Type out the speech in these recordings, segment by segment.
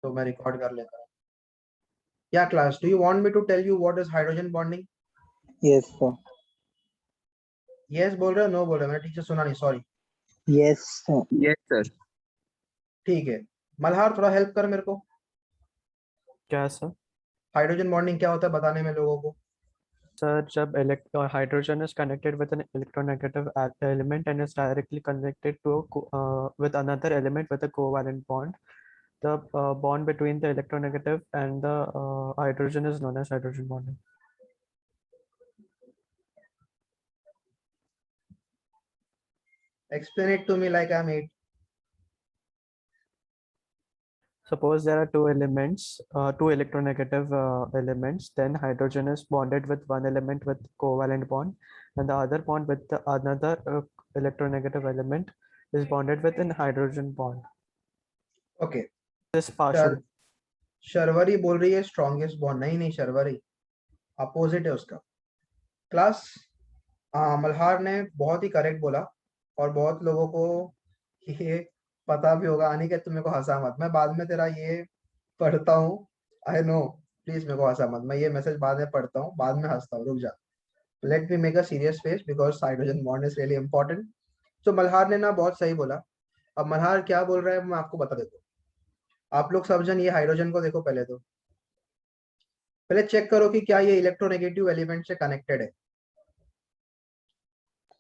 तो मैं रिकॉर्ड कर लेता हूँ। क्या class, do you want me to tell you what is hydrogen bonding? Yes, sir. Yes बोल रहे हो, नो बोल रहे हो? मैंने ठीक से सुना नहीं, sorry. Yes, sir. Yes, sir. ठीक है, मल्हार थोड़ा हेल्प कर मेरे को। क्या सर? हाइड्रोजन बॉन्डिंग क्या होता है बताने में लोगों को। सर, जब hydrogen is connected with an electronegative element and is directly connected to with another element with a covalent bond, the bond between the electronegative and the hydrogen is known as hydrogen bonding. Explain it to me like I'm 8. Suppose there are two elements, two electronegative elements, then hydrogen is bonded with one element with covalent bond, and the other bond with the another electronegative element is bonded with an hydrogen bond. Okay. This partial. Sharvari बोल रही है strongest bond. नहीं नहीं Sharvari, opposite है उसका। Class Malhar ने बहुत ही correct बोला और बहुत लोगों को ये पता भी होगा। आने के तुम्हें को हंसा मत, मैं बाद में तेरा ये पढ़ता हूँ। आई नो, प्लीज मेरे को हंसा मत, मैं ये मैसेज बाद में पढ़ता हूँ, बाद में हंसता हूँ, रुक जा। Let me make a serious face because hydrogen bond is really important. तो मल्हार ने ना बहुत सही बोला। अब मल्हार क्या बोल रहा है मैं आपको बता देता हूँ। आप लोग सब जन ये हाइड्रोजन को देखो, पहले तो पहले चेक करो कि क्या ये इलेक्ट्रोनेगेटिव एलिमेंट से कनेक्टेड है।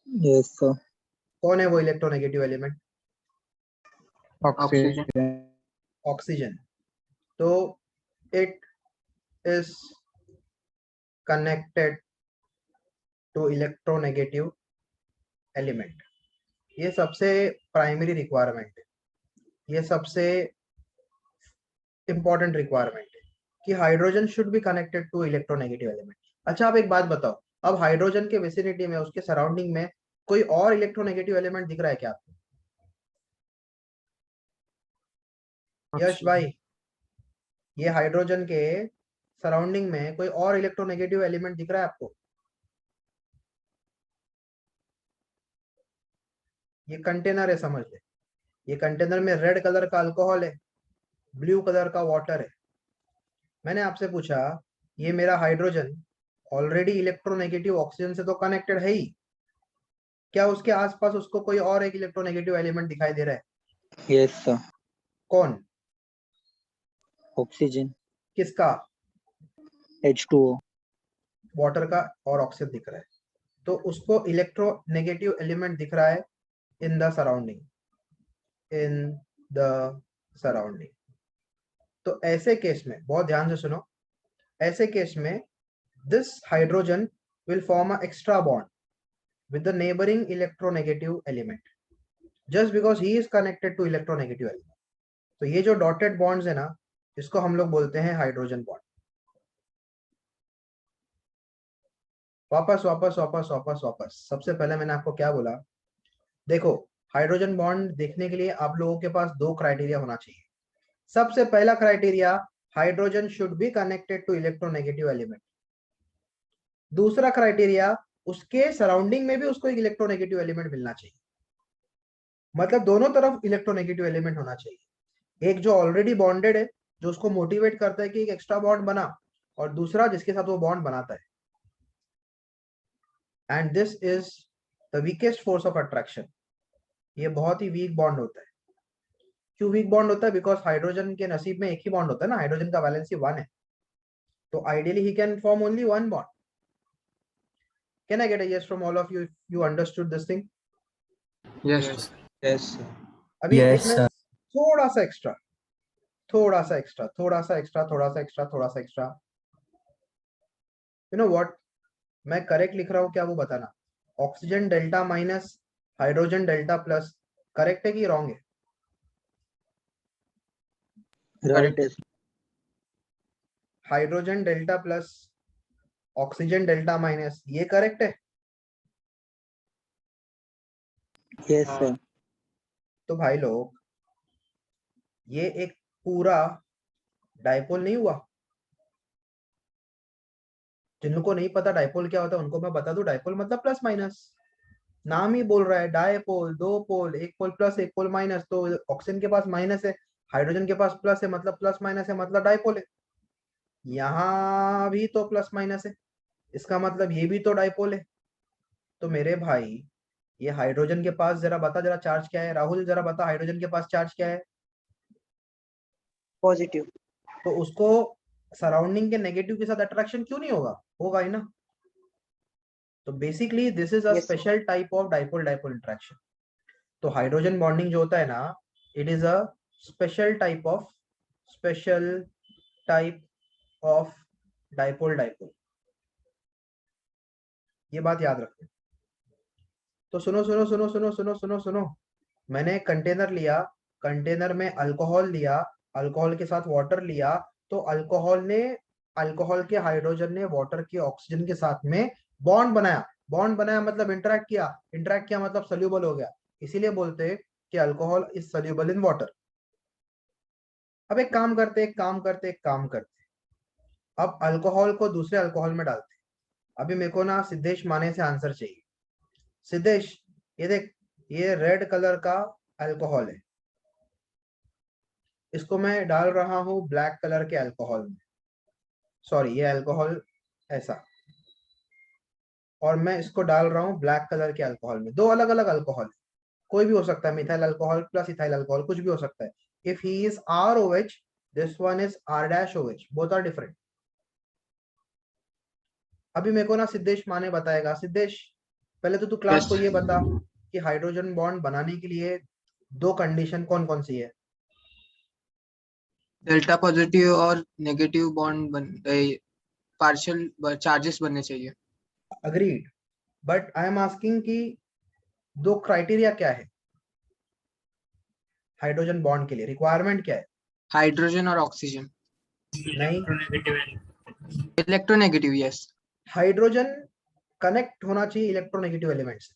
Yes, sir. कौन है वो इलेक्ट्रोनेगेटिव एलिमेंट? Oxygen. ऑक्सीजन। तो it is connected to electronegative element. ये सबसे प्राइमरी रिक्वायरमेंट है, ये सबसे इंपॉर्टेंट रिक्वायरमेंट है कि hydrogen should be connected to electronegative element. अच्छा आप एक बात बताओ, अब हाइड्रोजन के विसिनिटी में, उसके सराउंडिंग में कोई और इलेक्ट्रोनेगेटिव एलिमेंट दिख रहा है क्या आपको? यश भाई, ये हाइड्रोजन के सराउंडिंग में कोई और इलेक्ट्रोनेगेटिव एलिमेंट दिख रहा है आपको? ये कंटेनर है, समझ ले। ये कंटेनर में रेड कलर का अल्कोहल है, ब्लू कलर का वाटर है। मैंने आपसे पूछा ये मेरा हाइड्रोजन ऑलरेडी इलेक्ट्रोनेगेटिव ऑक्सीजन से तो कनेक्टेड है ही, क्या उसके आसपास उसको कोई और एक इलेक्ट्रोनेगेटिव एलिमेंट दिखाई दे रहा है? Yes, sir. कौन? Oxygen. किसका? H2O. वाटर का और ऑक्सीजन दिख रहा है, तो उसको इलेक्ट्रोनेगेटिव एलिमेंट दिख रहा है in the surrounding, in the surrounding. तो ऐसे केस में बहुत ध्यान से सुनो, ऐसे केस में this hydrogen will form a extra bond with the neighboring electronegative element just because he is connected to electronegative element. तो ये जो डॉटेड बॉन्ड्स है ना, इसको हम लोग बोलते हैं हाइड्रोजन बॉन्ड। वापस वापस वापस वापस वापस, सबसे पहले मैंने आपको क्या बोला, देखो हाइड्रोजन बॉन्ड देखने के लिए आप लोगों के पास दो क्राइटेरिया होना चाहिए। सबसे पहला criteria, hydrogen should be connected to electronegative element. दूसरा क्राइटेरिया, उसके सराउंडिंग में भी उसको एक इलेक्ट्रोनेगेटिव एलिमेंट मिलना चाहिए। मतलब दोनों तरफ इलेक्ट्रोनेगेटिव एलिमेंट होना चाहिए। एक जो ऑलरेडी बॉन्डेड है, जो उसको मोटिवेट करता है कि एक एक्स्ट्रा बॉन्ड बना, और दूसरा जिसके साथ वो बॉन्ड बनाता है। And this is the weakest force of attraction. ये बहुत ही वीक बॉन्ड होता है। क्यों वीक बॉन्ड होता है? बिकॉज हाइड्रोजन के नसीब में एक ही बॉन्ड होता है ना, हाइड्रोजन का वैलेंसी 1 है, तो ideally he can form only one bond. Can I get a yes from all of you if you understood this thing? Yes. Yes, sir. अभी इसमें थोड़ा सा एक्स्ट्रा, थोड़ा सा एक्स्ट्रा, थोड़ा सा एक्स्ट्रा, थोड़ा सा एक्स्ट्रा, थोड़ा सा एक्स्ट्रा। यू नो व्हाट, मैं करेक्ट लिख रहा हूँ क्या वो बताना। Oxygen delta minus hydrogen delta plus, correct है कि रॉन्ग है? Right. Yes. Hydrogen delta plus oxygen delta minus, ये करेक्ट है? Yes, sir. तो भाई लोग, ये एक पूरा डाइपोल नहीं हुआ। जिनको नहीं पता डाइपोल क्या होता है उनको मैं बता दूं, डाइपोल मतलब प्लस माइनस। नाम ही बोल रहा है डाइपोल, दो पोल, एक पोल प्लस एक पोल माइनस। तो ऑक्सीजन के पास माइनस है, हाइड्रोजन के पास प्लस है मतलब प्लस माइनस है मतलब डाइपोल है, यहाँ भी तो प्लस माइनस है, इसका मतलब ये भी तो डाइपोल है। तो मेरे भाई ये हाइड्रोजन के पास जरा बता, जरा चार्ज क्या है, राहुल जरा बता हाइड्रोजन के पास चार्ज क्या है। पॉजिटिव। तो उसको सराउंडिंग के नेगेटिव के साथ अट्रैक्शन क्यों नहीं होगा, होगा ही ना। तो basically this is a Yes, sir. Special type of dipole dipole interaction. तो हाइड्रोजन बॉन्डिंग जो होता है ना, it is a special type of dipole dipole, ये बात याद रखना। तो सुनो सुनो सुनो सुनो सुनो सुनो सुनो, मैंने कंटेनर लिया, कंटेनर में अल्कोहल लिया, अल्कोहल के साथ वाटर लिया, तो अल्कोहल के हाइड्रोजन ने वाटर के ऑक्सीजन के साथ में बॉन्ड बनाया, बॉन्ड बनाया मतलब इंटरेक्ट किया, इंटरेक्ट किया मतलब सोल्यूबल हो गया, इसीलिए बोलते हैं कि alcohol is soluble in water. अब एक काम करते एक काम करते एक काम करते, अब अल्कोहल को दूसरे अल्कोहल में डालते। अभी मेरे को ना सिद्धेश माने से आंसर चाहिए। सिद्धेश ये देख, ये रेड कलर का अल्कोहल है, इसको मैं डाल रहा हूं ब्लैक कलर के अल्कोहल में, सॉरी ये अल्कोहल ऐसा, और मैं इसको डाल रहा हूं ब्लैक कलर के अल्कोहल में। दो अलग अलग अल्कोहल, कोई भी हो सकता है, methyl alcohol plus ethyl alcohol, कुछ भी हो सकता है। If he is ROH, this one is R-OH, both are different. अभी मेरे को ना सिद्धेश माने बताएगा। सिद्धेश पहले तो तू क्लास Yes. को ये बता कि हाइड्रोजन बॉन्ड बनाने के लिए दो कंडीशन कौन कौन सी है। डेल्टा पॉजिटिव और नेगेटिव बॉन्ड पार्शियल चार्जेस बनने चाहिए। Agreed, but I am asking कि दो क्राइटेरिया क्या है हाइड्रोजन बॉन्ड के लिए, रिक्वायरमेंट क्या है। हाइड्रोजन और ऑक्सीजन। नहीं, इलेक्ट्रोनेगेटिव, यस। हाइड्रोजन कनेक्ट होना चाहिए इलेक्ट्रोनेगेटिव एलिमेंट से,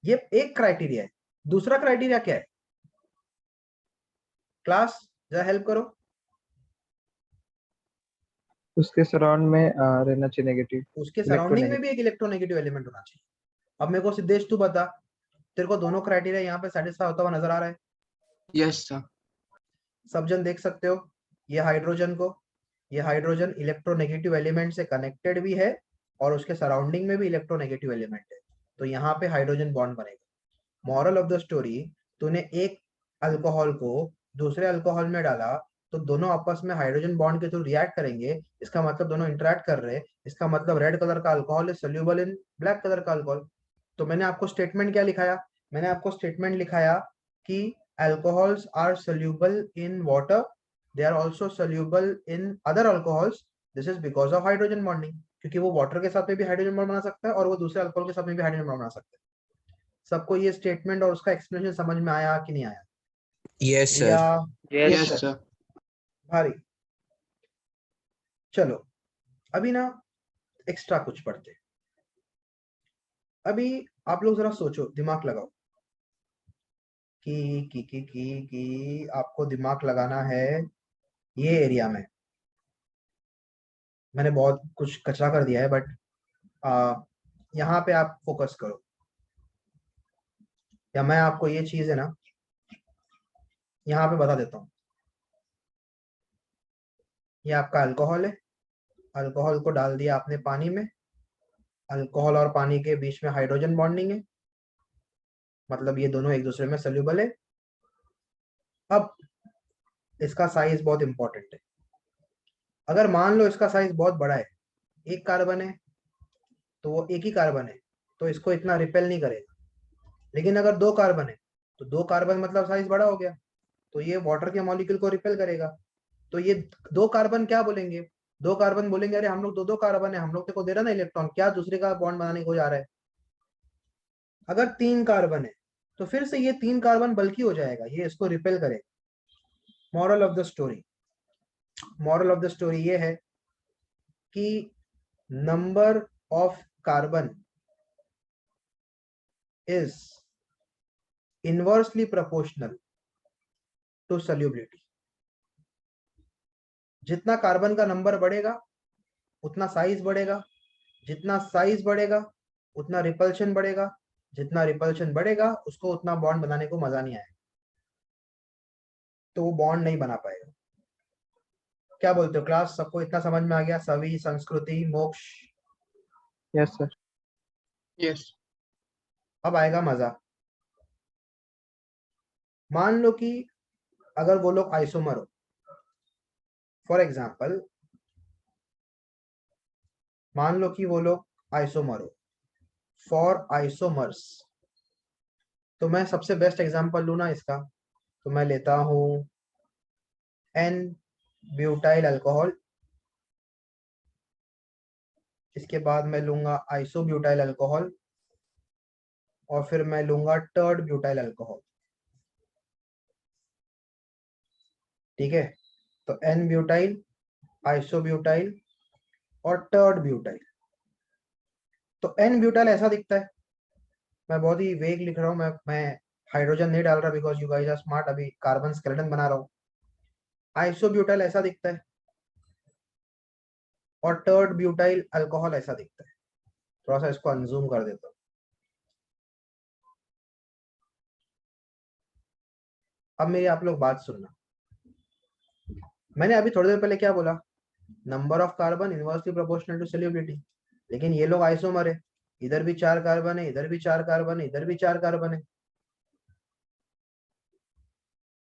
ये एक क्राइटेरिया है। दूसरा क्राइटेरिया क्या है, क्लास जरा हेल्प करो। उसके सराउंड में रहना चाहिए नेगेटिव, उसके सराउंडिंग में भी इलेक्ट्रोनेगेटिव। एक इलेक्ट्रोनेगेटिव एलिमेंट होना चाहिए। अब मेरे को सिद्धेश तू बता, तेरे को दोनों क्राइटेरिया यहाँ पे सेटिस्फाई होता हुआ नजर आ रहा है। Yes sir. सब जन देख सकते हो ये हाइड्रोजन को, ये हाइड्रोजन इलेक्ट्रोनेगेटिव एलिमेंट से कनेक्टेड भी है और उसके सराउंडिंग में भी इलेक्ट्रोनेगेटिव एलिमेंट है, तो यहाँ पे हाइड्रोजन बॉन्ड बनेगा। मॉरल ऑफ द स्टोरी, तूने एक अल्कोहल को दूसरे अल्कोहल में डाला तो दोनों आपस में हाइड्रोजन बॉन्ड के थ्रू रिएक्ट करेंगे, इसका मतलब दोनों इंटरेक्ट कर रहे हैं, इसका मतलब रेड कलर का alcohol is soluble in black colour का अल्कोहल। तो मैंने आपको स्टेटमेंट क्या लिखाया, मैंने आपको स्टेटमेंट लिखाया कि alcohols are soluble in water, they are also soluble in other alcohols, this is because of hydrogen bonding, क्योंकि वो वाटर के साथ में भी हाइड्रोजन बॉन्ड बना सकता है और वो दूसरे अल्कोहल के साथ में भी हाइड्रोजन बॉन्ड बना सकता है। सबको ये स्टेटमेंट और उसका एक्सप्लेनेशन समझ में आया कि नहीं आया। Yes, sir. या Yes, यस sir. सर। भारी, चलो अभी ना एक्स्ट्रा कुछ पढ़ते। अभी आप लोग जरा सोचो, दिमाग लगाओ कि आपको दिमाग लगाना है ये एरिया में। मैंने बहुत कुछ कचरा कर दिया है बट यहाँ पे आप फोकस करो, या मैं आपको ये चीज है ना यहाँ पे बता देता हूँ। ये आपका अल्कोहल है, अल्कोहल को डाल दिया आपने पानी में, अल्कोहल और पानी के बीच में हाइड्रोजन बॉन्डिंग है, मतलब ये दोनों एक दूसरे में सोल्यूबल है। अब इसका साइज बहुत इंपॉर्टेंट है। अगर मान लो इसका साइज बहुत बड़ा है, एक कार्बन है तो वो एक ही कार्बन है तो इसको इतना रिपेल नहीं करेगा, लेकिन अगर दो कार्बन है तो दो कार्बन मतलब साइज बड़ा हो गया, तो ये वाटर के मॉलिक्यूल को रिपेल करेगा। तो ये दो कार्बन क्या बोलेंगे, दो कार्बन बोलेंगे अरे हम लोग दो दो कार्बन है, हम लोग को दे रहा ना इलेक्ट्रॉन, क्या दूसरे का बॉन्ड बनाने को जा रहा है। अगर तीन कार्बन है तो फिर से ये तीन कार्बन बल्कि हो जाएगा, ये इसको रिपेल करेगा। Moral of the story, moral of the story ये है कि number of carbon is inversely proportional to solubility. जितना कार्बन का नंबर बढ़ेगा उतना साइज बढ़ेगा, जितना साइज बढ़ेगा उतना रिपल्शन बढ़ेगा, जितना रिपल्शन बढ़ेगा उसको उतना बॉन्ड बनाने को मजा नहीं आएगा। तो वो बॉन्ड नहीं बना पाएगा। क्या बोलते हो क्लास, सबको इतना समझ में आ गया? सभी, संस्कृति, मोक्ष, Yes, sir. Yes. अब आएगा मजा। मान लो कि अगर वो लोग आइसोमर हो, फॉर एग्जाम्पल मान लो कि वो लोग आइसोमर हो, फॉर आइसोमर्स, तो मैं सबसे बेस्ट एग्जांपल लूँ ना इसका, तो मैं लेता हूँ एन ब्यूटाइल अल्कोहल, इसके बाद मैं लूंगा आइसोब्यूटाइल अल्कोहल, और फिर मैं लूंगा टर्ड ब्यूटाइल अल्कोहल। ठीक है, तो एन ब्यूटाइल, आइसोब्यूटाइल और टर्ड ब्यूटाइल। तो एन ब्यूटाइल ऐसा दिखता है, मैं बहुत ही वेग लिख रहा हूँ, मैं हाइड्रोजन नहीं डाल रहा because you guys are smart, अभी कार्बन स्केलेटन बना रहा हूँ। आइसोब्यूटाइल ऐसा दिखता है और टर्ड ब्यूटाइल अल्कोहल ऐसा दिखता है। थोड़ा सा इसको अनजूम कर देता हूँ। अब मेरी आप लोग बात सुनना, मैंने अभी थोड़ी देर पहले क्या बोला, number of carbon inversely proportional to solubility, लेकिन ये लोग आइसोमर है, इधर भी 4 कार्बन है, इधर भी 4 कार्बन है, इधर भी 4 कार्बन है,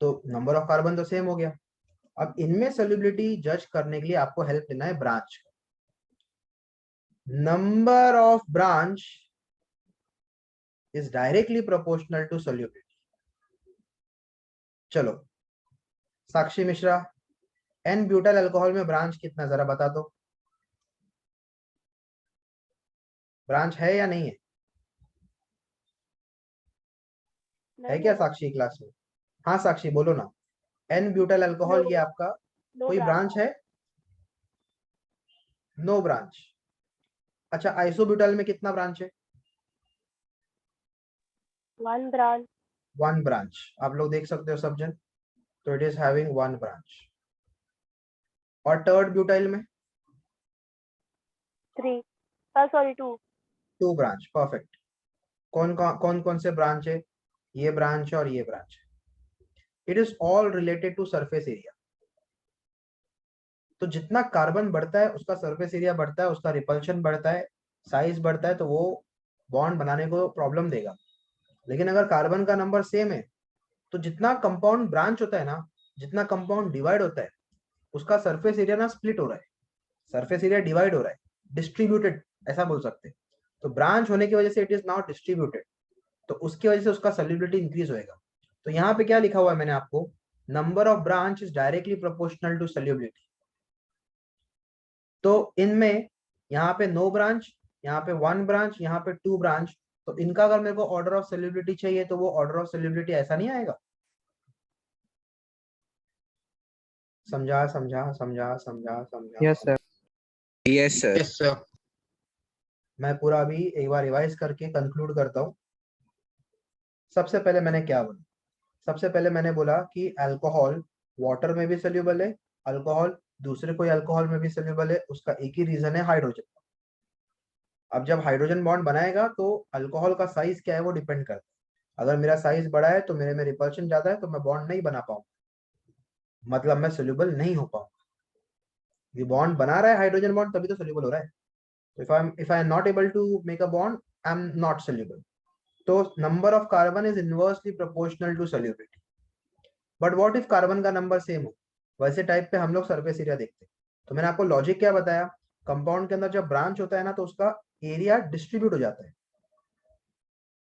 तो नंबर ऑफ कार्बन तो सेम हो गया। अब इनमें सॉल्युबिलिटी जज करने के लिए आपको हेल्प लेना है branch. Number of branch is directly proportional to solubility. चलो Sakshi Mishra, n butyl alcohol में ब्रांच कितना, जरा बता दो, ब्रांच है या नहीं है? है क्या साक्षी क्लास में? हाँ साक्षी बोलो ना, एन ब्यूटाइल अल्कोहल ये आपका कोई ब्रांच है? No branch. अच्छा आइसोब्यूटाइल में कितना ब्रांच है? 1 branch. 1 ब्रांच, आप लोग देख सकते हो सब जन, तो इट इज हैविंग 1 ब्रांच। और टर्ड ब्यूटाइल में 3. Sorry, 2. 2 branch, perfect. कौन कौन से ब्रांच है? ये ब्रांच और ये branch. It is all related to surface area. तो जितना कार्बन बढ़ता है उसका सरफेस एरिया बढ़ता है, उसका रिपल्शन बढ़ता है, साइज बढ़ता है, तो वो बॉन्ड बनाने को प्रॉब्लम देगा। लेकिन अगर कार्बन का नंबर सेम है, तो जितना कंपाउंड ब्रांच होता है ना, जितना कंपाउंड डिवाइड होता है, उसका सरफेस एरिया ना स्प्लिट हो रहा है, सरफेस एरिया डिवाइड हो रहा है, डिस्ट्रीब्यूटेड ऐसा बोल सकते हैं। तो ब्रांच होने की वजह से इट इज नाउ डिस्ट्रीब्यूटेड, तो उसकी वजह से उसका सॉल्युबिलिटी इंक्रीज होएगा। तो यहाँ पे क्या लिखा हुआ है मैंने आपको, number of branch is directly proportional to solubility. तो इनमें यहाँ पे नो ब्रांच, यहाँ पे 1 ब्रांच, यहाँ पे 2 ब्रांच, तो इनका अगर मेरे को ऑर्डर ऑफ सॉल्युबिलिटी चाहिए तो वो ऑर्डर ऑफ सॉल्युबिलिटी ऐसा नहीं आएगा? समझा समझा समझा समझा समझा? Yes, sir. Yes, sir. Yes, sir. मैं पूरा अभी एक बार रिवाइज करके कंक्लूड करता हूँ। सबसे पहले मैंने क्या बोला? सबसे पहले मैंने बोला कि अल्कोहल वाटर में भी सोल्यूबल है, अल्कोहल दूसरे कोई अल्कोहल में भी सोल्यूबल है, उसका एक ही रीजन है, हाइड्रोजन। अब जब हाइड्रोजन बॉन्ड बनाएगा तो अल्कोहल का साइज क्या है वो डिपेंड करता है। अगर मेरा साइज बड़ा है तो मेरे में रिपल्शन ज्यादा है, तो मैं बॉन्ड नहीं बना पाऊंगा, मतलब मैं सोल्यूबल नहीं हो पाऊंगा। ये बॉन्ड बना रहा है हाइड्रोजन बॉन्ड, तभी तो सोल्यूबल हो रहा है। तो if I am not able to make a bond, I am not soluble. तो number of carbon is inversely proportional to solubility. But what if carbon का नंबर सेम हो? वैसे टाइप पे हम लोग सरफेस एरिया देखते हैं। तो मैंने आपको लॉजिक क्या बताया, कंपाउंड के अंदर जब ब्रांच होता है ना, तो उसका एरिया डिस्ट्रीब्यूट हो जाता है।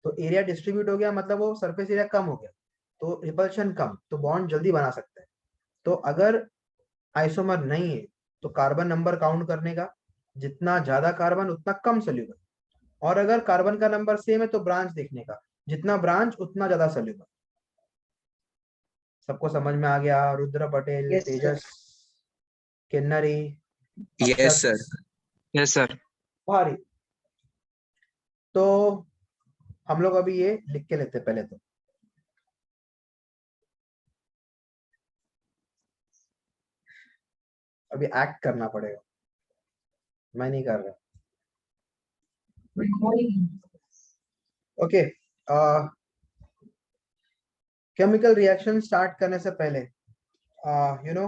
तो एरिया डिस्ट्रीब्यूट हो गया मतलब वो सरफेस एरिया कम हो गया, तो रिपल्शन कम, तो बॉन्ड जल्दी बना सकता है। तो अगर आइसोमर नहीं है तो कार्बन नंबर काउंट करने का, जितना ज्यादा कार्बन उतना कम सोल्यूबल, और अगर कार्बन का नंबर सेम है तो ब्रांच देखने का, जितना ब्रांच उतना ज्यादा सोल्यूबल। सबको समझ में आ गया? Rudra Patel, Yes, sir. तेजस, Kinnari, Yes, sir. Yes, sir. भारी। तो हम लोग अभी ये लिख के लेते पहले, तो अभी एक्ट करना पड़ेगा, मैं नहीं कर रहा। ओके, केमिकल रिएक्शन स्टार्ट करने से पहले यू नो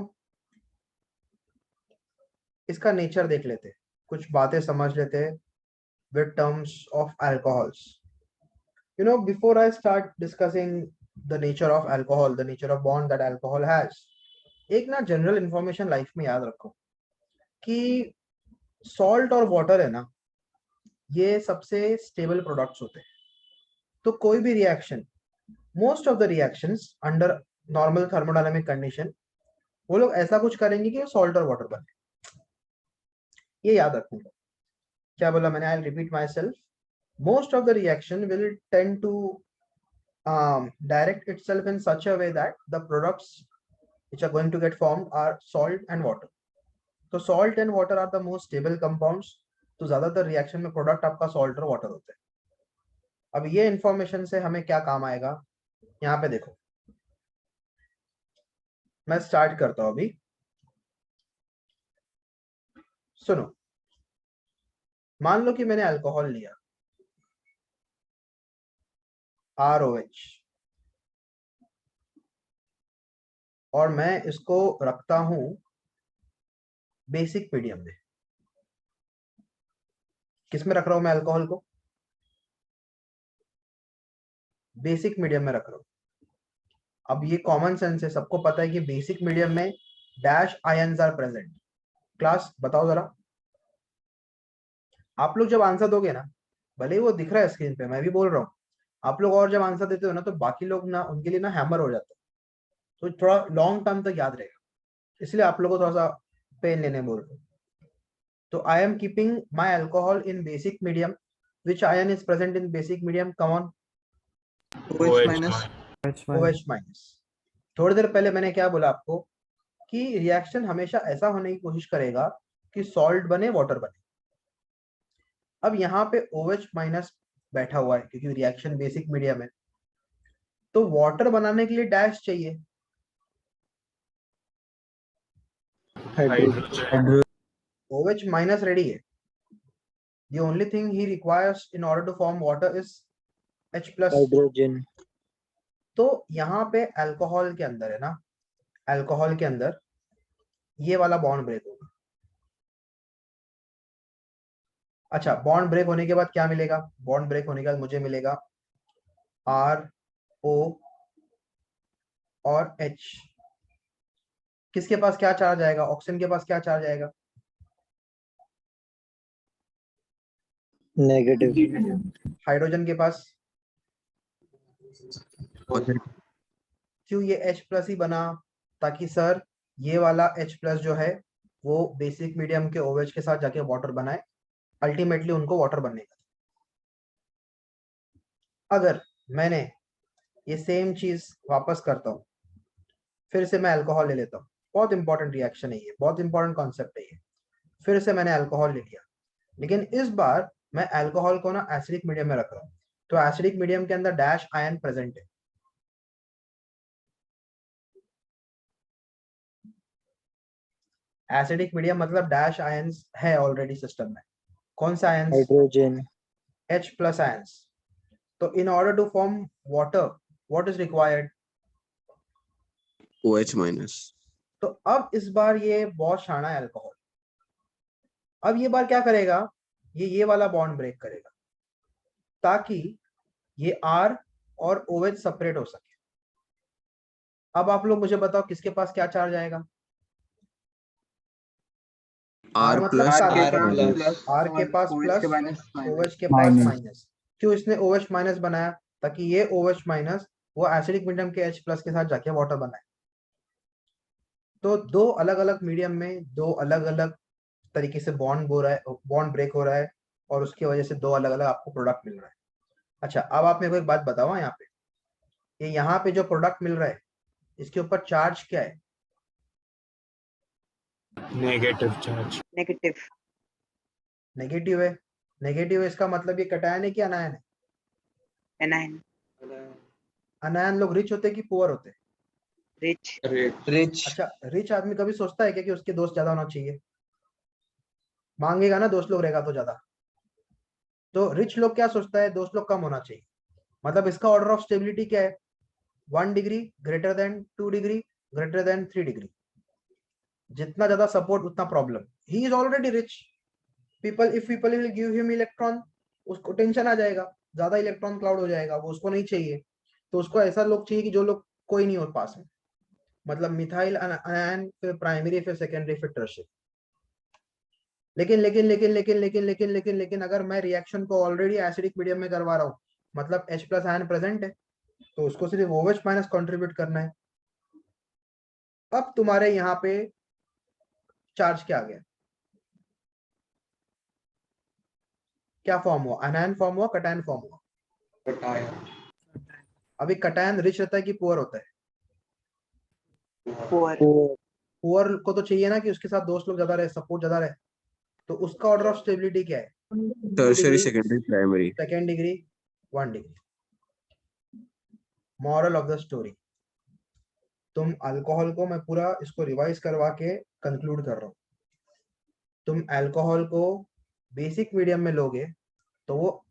इसका नेचर देख लेते, कुछ बातें समझ लेते with terms of alcohols. You know, before I start discussing the nature of alcohol, the nature of bond that alcohol has, एक ना जनरल इंफॉर्मेशन लाइफ में याद रखो कि सॉल्ट और वाटर है ना, ये सबसे स्टेबल प्रोडक्ट्स होते हैं. तो कोई भी reaction, most of the reactions under normal thermodynamic condition, वो लोग ऐसा कुछ करेंगे कि सॉल्ट और वाटर बने. ये याद रखूंगा. क्या बोला मैंने? I repeat myself. Most of the reaction will tend to direct itself in such a way that the products which are going to get formed are salt and water. So salt and water are the most stable compounds. तो ज्यादातर reaction में product आपका salt और water होता है. अब ये information से हमें क्या काम आएगा, यहाँ पे देखो. मैं स्टार्ट करता हूं अभी. सुनो, मान लो कि मैंने अल्कोहल लिया, ROH, और मैं इसको रखता हूं बेसिक मीडियम में. किस में रख रहा हूं मैं अल्कोहल को? बेसिक मीडियम में रख रहा हूं. अब ये कॉमन सेंस है, सबको पता है कि बेसिक मीडियम में dash ions are present. Class बताओ जरा, आप लोग जब आंसर दोगे ना, भले ही वो दिख रहा है स्क्रीन पे, मैं भी बोल रहा हूँ, आप लोग और जब आंसर देते हो ना, तो बाकी लोग ना, उनके लिए ना हैमर हो जाता है. तो थोड़ा लॉन्ग टर्म तक याद रहेगा, इसलिए आप लोगों को थोड़ा सा पेन लेने बोल रहे हो. तो I am keeping my alcohol in basic medium. Which ion is present in basic medium? Come on. OH minus. थोड़ी देर पहले मैंने क्या बोला आपको कि रिएक्शन हमेशा ऐसा होने की कोशिश करेगा कि सॉल्ट बने, वाटर बने. अब यहाँ पे OH माइनस बैठा हुआ है क्योंकि रिएक्शन बेसिक मीडियम है. तो वाटर बनाने के लिए डैश चाहिए. OH minus ready है. The only thing he requires in order to form water is H plus. Hydrogen. तो यहाँ पे अल्कोहल के अंदर है ना, अल्कोहल के अंदर ये वाला बॉन्ड ब्रेक होगा. अच्छा, बॉन्ड ब्रेक होने के बाद क्या मिलेगा? बॉन्ड ब्रेक होने के बाद मुझे मिलेगा RO और H. किसके पास क्या चार्ज आएगा? ऑक्सीजन के पास क्या चार्ज आएगा? नेगेटिव. हाइड्रोजन के पास. क्यों ये H प्लस ही बना? ताकि सर ये वाला H प्लस जो है वो बेसिक मीडियम के OH के साथ जाके वाटर बनाए, अल्टीमेटली उनको वाटर बनने का. अगर मैंने ये सेम चीज वापस करता हूँ, फिर से मैं अल्कोहल ले लेता हूँ. बहुत इंपॉर्टेंट रिएक्शन है ये, बहुत इंपॉर्टेंट कॉन्सेप्ट है ये. फिर से मैंने अल्कोहल ले लिया, लेकिन इस बार मैं अल्कोहल को ना एसिडिक मीडियम में रख रहा हूँ. तो एसिडिक मीडियम के अंदर डैश आयन प्रेजेंट है. एसिडिक मीडियम मतलब डैश आयंस है ऑलरेडी सिस्टम में. कौन सा ions? Hydrogen. H plus ions. तो in order to form water what is required? OH minus. तो अब इस बार ये बहुत शाना है अल्कोहल. अब ये बार क्या करेगा? ये वाला बॉन्ड ब्रेक करेगा ताकि ये R और OH सेपरेट हो सके. अब आप लोग मुझे बताओ किसके पास क्या चार्ज आएगा? R मतलब plus R के पास प्लस, OH के पास माइनस. क्यों इसने OH माइनस बनाया? ताकि ये OH माइनस वो एसिडिक मीडियम के H प्लस के साथ जाके वाटर बनाए. तो दो अलग अलग मीडियम में दो अलग अलग तरीके से बॉन्ड हो रहा है, बॉन्ड ब्रेक हो रहा है, और उसकी वजह से दो अलग अलग आपको प्रोडक्ट मिल रहा है. अच्छा, अब आप मेरे को एक बात बताओ, यहाँ पे ये यहाँ पे जो प्रोडक्ट मिल रहा है इसके ऊपर चार्ज क्या है? Negative charge. नेगेटिव है. नेगेटिव है इसका मतलब ये कटायन है कि अनायन है? एनायन. अनायन लोग रिच होते हैं कि पुअर होते हैं? रिच. अच्छा, रिच आदमी कभी सोचता है क्या कि उसके दोस्त ज्यादा होना चाहिए? मांगेगा ना, दोस्त लोग रहेगा तो ज्यादा. तो रिच लोग क्या सोचता है? दोस्त लोग कम होना चाहिए. मतलब इसका ऑर्डर ऑफ स्टेबिलिटी क्या है? 1 degree greater than 2 degree greater than 3 degree. जितना ज्यादा सपोर्ट उतना problem. He is already rich. If people will give him electron, उसको टेंशन आ जाएगा, ज्यादा इलेक्ट्रॉन क्लाउड हो जाएगा, वो उसको नहीं चाहिए. तो उसको ऐसा लोग चाहिए कि जो लोग कोई नहीं हो पास में, मतलब मिथाइल आयन, फिर प्राइमरी, फिर सेकेंडरी, फिर टर्शियरी. लेकिन अगर मैं रिएक्शन को ऑलरेडी एसिडिक मीडियम में करवा रहा हूँ, मतलब H प्लस आयन प्रेजेंट है, तो उसको सिर्फ OH माइनस कंट्रीब्यूट करना है. अब तुम्हारे यहाँ पे चार्ज क्या आ गया, क्या फॉर्म हुआ? अनायन फॉर्म हुआ, कटायन फॉर्म हुआ. अभी कटायन रिच रहता है कि पुअर होता है? Poor. पुअर को तो चाहिए ना कि उसके साथ दोस्त लोग ज्यादा रहे, सपोर्ट ज्यादा रहे. तो उसका ऑर्डर ऑफ स्टेबिलिटी क्या है? Tertiary, secondary, primary. Second degree, 1 degree. Moral of the story, तुम अल्कोहल को, मैं पूरा इसको रिवाइज करवा के कंक्लूड कर रहा हूँ. तुम अल्कोहल को बेसिक मीडियम में लोगे तो वो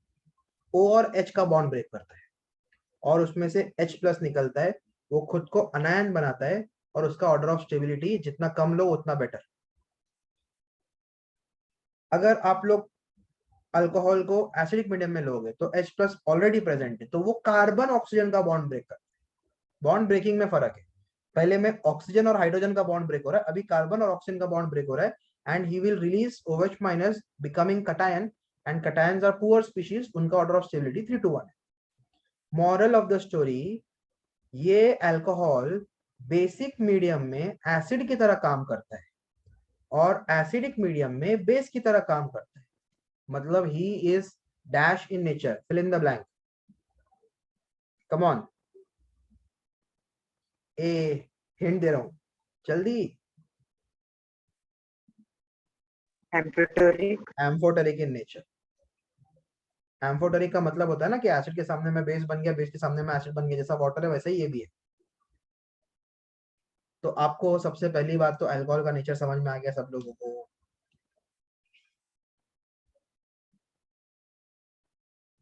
O और H का बॉन्ड ब्रेक करता है और उसमें से H प्लस निकलता है, वो खुद को अनायन बनाता है और उसका ऑर्डर ऑफ स्टेबिलिटी जितना कम लो उतना बेटर. अगर आप लोग अल्कोहल को एसिडिक मीडियम में लोगे तो H प्लस ऑलरेडी प्रेजेंट है, तो वो कार्बन ऑक्सीजन का बॉन्ड ब्रेक करता है. बॉन्ड ब्रेकिंग में फर्क है. पहले में ऑक्सीजन और हाइड्रोजन का बॉन्ड ब्रेक हो रहा है, अभी कार्बन और ऑक्सीजन का बॉन्ड ब्रेक हो रहा है. And he will release OH minus becoming cation, and cations are poor species, उनका ऑर्डर ऑफ स्टेबिलिटी 3:1 है. मॉरल ऑफ द स्टोरी, ये अल्कोहल बेसिक मीडियम में एसिड की तरह काम करता है और एसिडिक मीडियम में बेस की तरह काम करता है. मतलब he is dash in nature, fill in the blank. Come on, a hint दे रहा हूं जल्दी. Amphoteric. Amphoteric in nature. Amphoteric का मतलब होता है ना कि एसिड के सामने में बेस बन गया, बेस के सामने में एसिड बन गया, जैसा वाटर है वैसे ही ये भी है. तो आपको सबसे पहली बात तो अल्कोहल का नेचर समझ में आ गया सब लोगों को.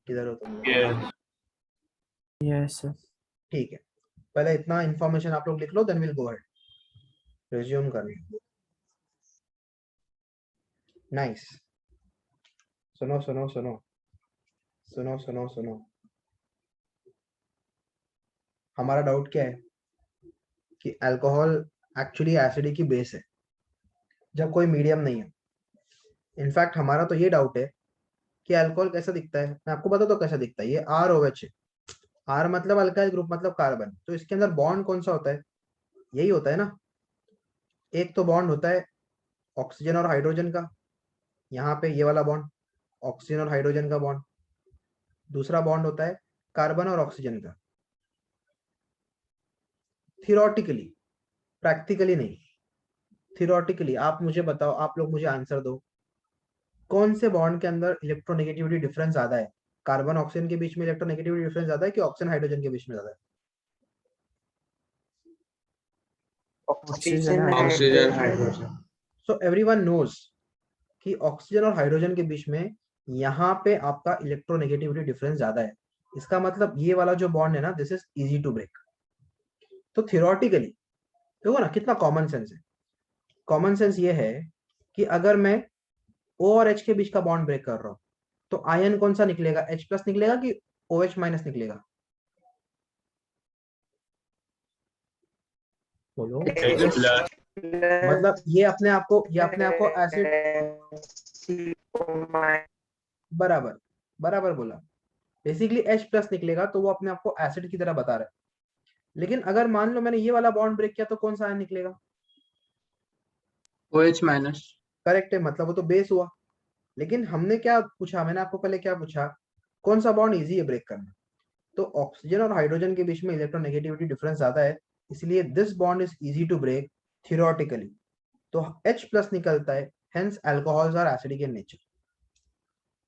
किधर हो तुम? Yes. Yes, sir. ठीक है, पहले इतना इंफॉर्मेशन आप लोग लिख लो, then will go ahead resume करने. नाइस. सुनो सुनो सुनो सुनो सुनो सुनो, हमारा डाउट क्या है कि अल्कोहल एक्चुअली एसिडिक की बेस है जब कोई मीडियम नहीं है. इनफैक्ट हमारा तो ये डाउट है कि अल्कोहल कैसा दिखता है. मैं आपको बता दो कैसा दिखता है. ये ROH है. R मतलब अल्काइल ग्रुप, मतलब कार्बन. तो इसके अंदर बॉन्ड कौन सा होता है? यही होता है ना. एक तो बॉन्ड होता है ऑक्सीजन और हाइड्रोजन का, यहाँ पे ये वाला बॉन्ड ऑक्सीजन और हाइड्रोजन का बॉन्ड. दूसरा बॉन्ड होता है कार्बन और ऑक्सीजन का. थियोरेटिकली, प्रैक्टिकली नहीं, थियोरेटिकली. आप मुझे बताओ, आप लोग मुझे आंसर दो, कौन से बॉन्ड के अंदर इलेक्ट्रोनेगेटिविटी डिफरेंस ज्यादा है? कार्बन ऑक्सीजन के बीच में इलेक्ट्रोनेगेटिविटी डिफरेंस ज्यादा है कि ऑक्सीजन हाइड्रोजन के बीच में ज्यादा है? Oxygen. Oxygen. Hydrogen. So everyone knows कि ऑक्सीजन और हाइड्रोजन के बीच में यहाँ पे आपका इलेक्ट्रोनेगेटिविटी डिफरेंस ज्यादा है. इसका मतलब ये वाला जो बॉन्ड है ना, this is easy to break. तो थियोरेटिकली देखो ना कितना कॉमन सेंस है. कॉमन सेंस ये है कि अगर मैं O और H के बीच का बॉन्ड ब्रेक कर रहा हूँ तो आयन कौन सा निकलेगा? H प्लस निकलेगा कि OH माइनस निकलेगा? बोलो. H plus. मतलब ये अपने आप को एसिड, बराबर बराबर बोला. बेसिकली H प्लस निकलेगा तो वो अपने आप को एसिड की तरह बता रहा है. लेकिन अगर मान लो मैंने ये वाला बॉन्ड ब्रेक किया तो कौन सा आयन निकलेगा? OH minus. करेक्ट है, मतलब वो तो बेस हुआ. लेकिन हमने क्या पूछा, मैंने आपको पहले क्या पूछा, कौन सा बॉन्ड इजी है ब्रेक करना? तो ऑक्सीजन और हाइड्रोजन के बीच में इलेक्ट्रोनेगेटिविटी डिफरेंस ज्यादा है, इसलिए this bond is easy to break theoretically. तो H प्लस निकलता है, hence alcohols are acidic in nature.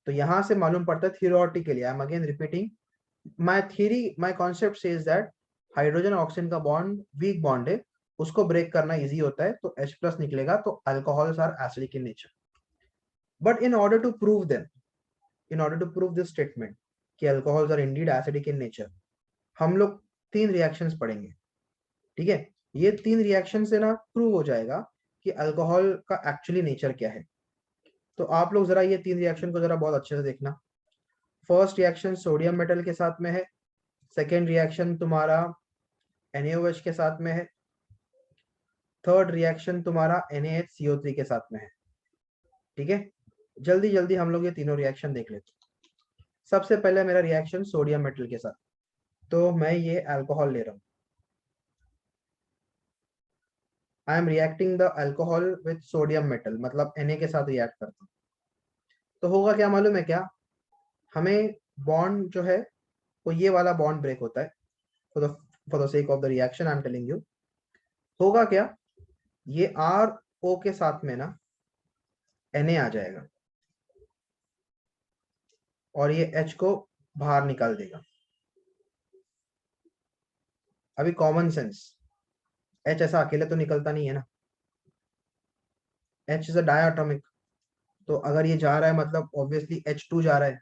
तो यहां से मालूम पड़ता है theoretically, I am again repeating, my theory, my concept says that hydrogen और ऑक्सीजन का बॉन्ड वीक बॉन्ड है, उसको ब्रेक करना इजी होता है, तो H प्लस निकलेगा, तो alcohols are acidic in nature. But in order to prove them, in order to prove this statement कि alcohols are indeed acidic in nature, हम लोग 3 रिएक्शंस पढ़ेंगे. ठीक है, ये 3 रिएक्शन से ना प्रूव हो जाएगा कि अल्कोहल का एक्चुअली नेचर क्या है। तो आप लोग जरा ये 3 रिएक्शन को जरा बहुत अच्छे से देखना। फर्स्ट रिएक्शन सोडियम मेटल के साथ में है, सेकेंड रिएक्शन तुम्हारा NaOH के साथ में है, थर्ड रिएक्शन तुम्हारा NaHCO3 के साथ में है। ठीक है, जल्दी जल्दी हम लोग ये तीनों रिएक्शन देख लेते हैं। सबसे पहले मेरा रिएक्शन सोडियम मेटल के साथ, तो मैं ये अल्कोहल ले रहा हूँ। I am reacting the alcohol with sodium metal, मतलब Na के साथ रिएक्ट करता हूँ। तो होगा क्या मालूम है क्या, हमें बॉन्ड जो है वो ये वाला बॉन्ड ब्रेक होता है। For the sake of the reaction I am telling you, होगा क्या, ये RO के साथ में ना Na आ जाएगा और ये H को बाहर निकाल देगा। अभी कॉमन सेंस, H ऐसा अकेले तो निकलता नहीं है ना, H इज अ डायटोमिक, तो अगर ये जा रहा है मतलब ऑब्वियसली H2 जा रहा है,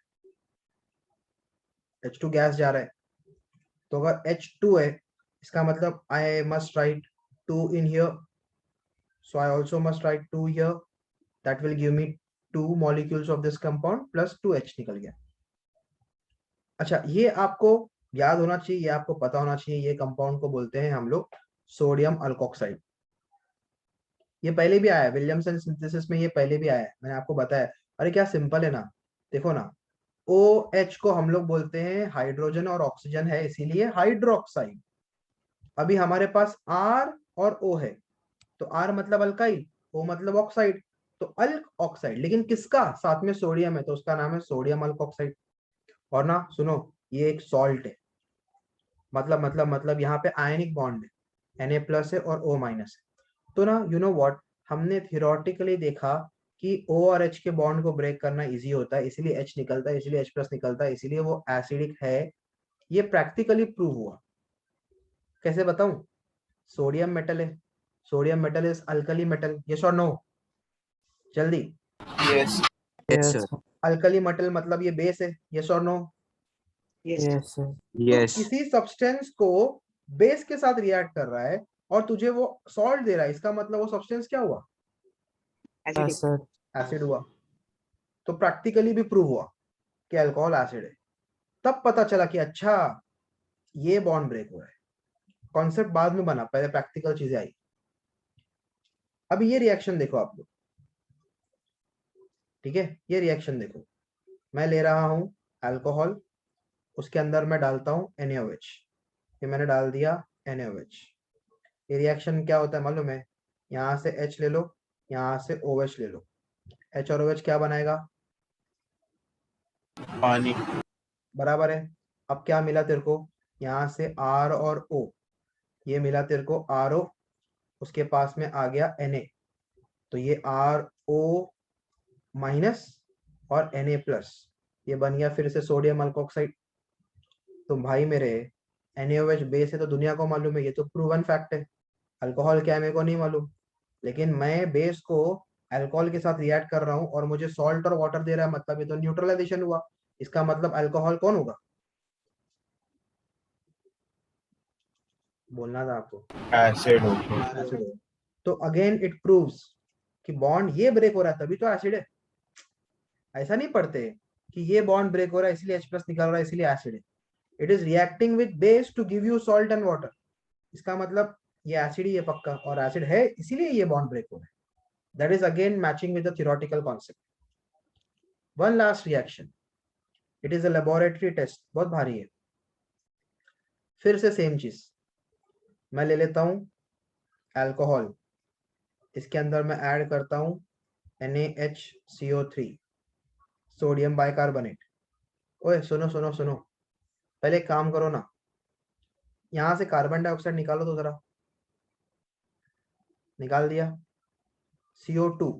H2 गैस जा रहा है। तो अगर H2 है इसका मतलब I must write 2 in here, so I also must write 2 here, that will give me 2 molecules of this compound plus 2H निकल गया। अच्छा, ये आपको याद होना चाहिए, ये आपको पता होना चाहिए, ये कंपाउंड को बोलते हैं हम लोग सोडियम अल्कोक्साइड। ये पहले भी आया है विलियमसन सिंथेसिस में, ये पहले भी आया है, मैंने आपको बताया। अरे क्या सिंपल है ना, देखो ना, OH को हम लोग बोलते हैं हाइड्रोजन और ऑक्सीजन है, इसीलिए हाइड्रोक्साइड। अभी हमारे पास R और O है, तो R मतलब अल्काइल, O मतलब ऑक्साइड, तो अल्क ऑक्साइड, लेकिन किसका, साथ में सोडियम है तो उसका नाम है सोडियम अल्कोक्साइड। और ना सुनो, ये एक सॉल्ट है, मतलब यहाँ पे आयनिक बॉन्ड है, Na प्लस है और O माइनस है। तो ना यू नो व्हाट, हमने थियोरेटिकली देखा कि O और H के बॉन्ड को ब्रेक करना इजी होता है, इसीलिए H निकलता है, इसीलिए H प्लस निकलता है, इसीलिए वो एसिडिक है। ये प्रैक्टिकली प्रूव हुआ। कैसे बताऊं, सोडियम मेटल है, sodium metal is alkali metal, yes और नो, जल्दी। Yes. Yes, Yes, sir. Alkali metal मतलब ये बेस है, यस और नो। Yes. yes, sir. तो Yes. किसी सब्सटेंस को बेस के साथ रिएक्ट कर रहा है और तुझे वो सॉल्ट दे रहा है, इसका मतलब वो सब्सटेंस क्या हुआ, Acidic. Yes, sir. एसिड हुआ। तो प्रैक्टिकली भी प्रूव हुआ कि अल्कोहल एसिड है। तब पता चला कि अच्छा ये बॉन्ड ब्रेक हुआ है। कॉन्सेप्ट बाद में बना, पहले प्रैक्टिकल चीजें आई। अभी ये रिएक्शन देखो आप लोग, ठीक है, ये रिएक्शन देखो, मैं ले रहा हूं अल्कोहल, उसके अंदर मैं डालता हूं NaOH, ये मैंने डाल दिया NaOH। ये रिएक्शन क्या होता है मालूम है, यहाँ से H ले लो, यहाँ से OH ले लो, H और OH क्या बनाएगा, पानी. बराबर है। अब क्या मिला तेरे को, यहाँ से R और O, ये मिला तेरे को RO, उसके पास में आ गया Na, तो ये RO माइनस और Na प्लस, ये बन गया फिर से सोडियम अल्कोक्साइड। तो भाई मेरे NaOH बेस है तो दुनिया को मालूम है, ये तो प्रूवन फैक्ट है। अल्कोहल क्या है मेरे को नहीं मालूम, लेकिन मैं बेस को अल्कोहल के साथ रिएक्ट कर रहा हूँ और मुझे सॉल्ट और वाटर दे रहा है, मतलब ये तो न्यूट्रलाइजेशन हुआ। इसका मतलब अल्कोहल कौन होगा, बोलना था आपको, Acid. Okay. एसिड होगा। तो अगेन इट प्रूव्स कि बॉन्ड ये ब्रेक हो रहा है तभी तो एसिड है। ऐसा नहीं पढ़ते कि ये बॉन्ड ब्रेक हो रहा है इसलिए H प्लस निकल रहा है इसलिए एसिड है। It is reacting with base to give you salt and water, इसका मतलब ये एसिड ही है पक्का, और एसिड है इसीलिए ये बॉन्ड ब्रेक हो रहा है। That is again matching with the theoretical concept. One last reaction, it is a laboratory test, बहुत भारी है। फिर से सेम चीज, मैं ले लेता हूं अल्कोहल, इसके अंदर मैं ऐड करता हूं NaHCO3, सोडियम बाइकार्बोनेट। ओए सुनो सुनो सुनो, पहले एक काम करो ना, यहां से कार्बन डाइऑक्साइड निकालो तो जरा, निकाल दिया, CO2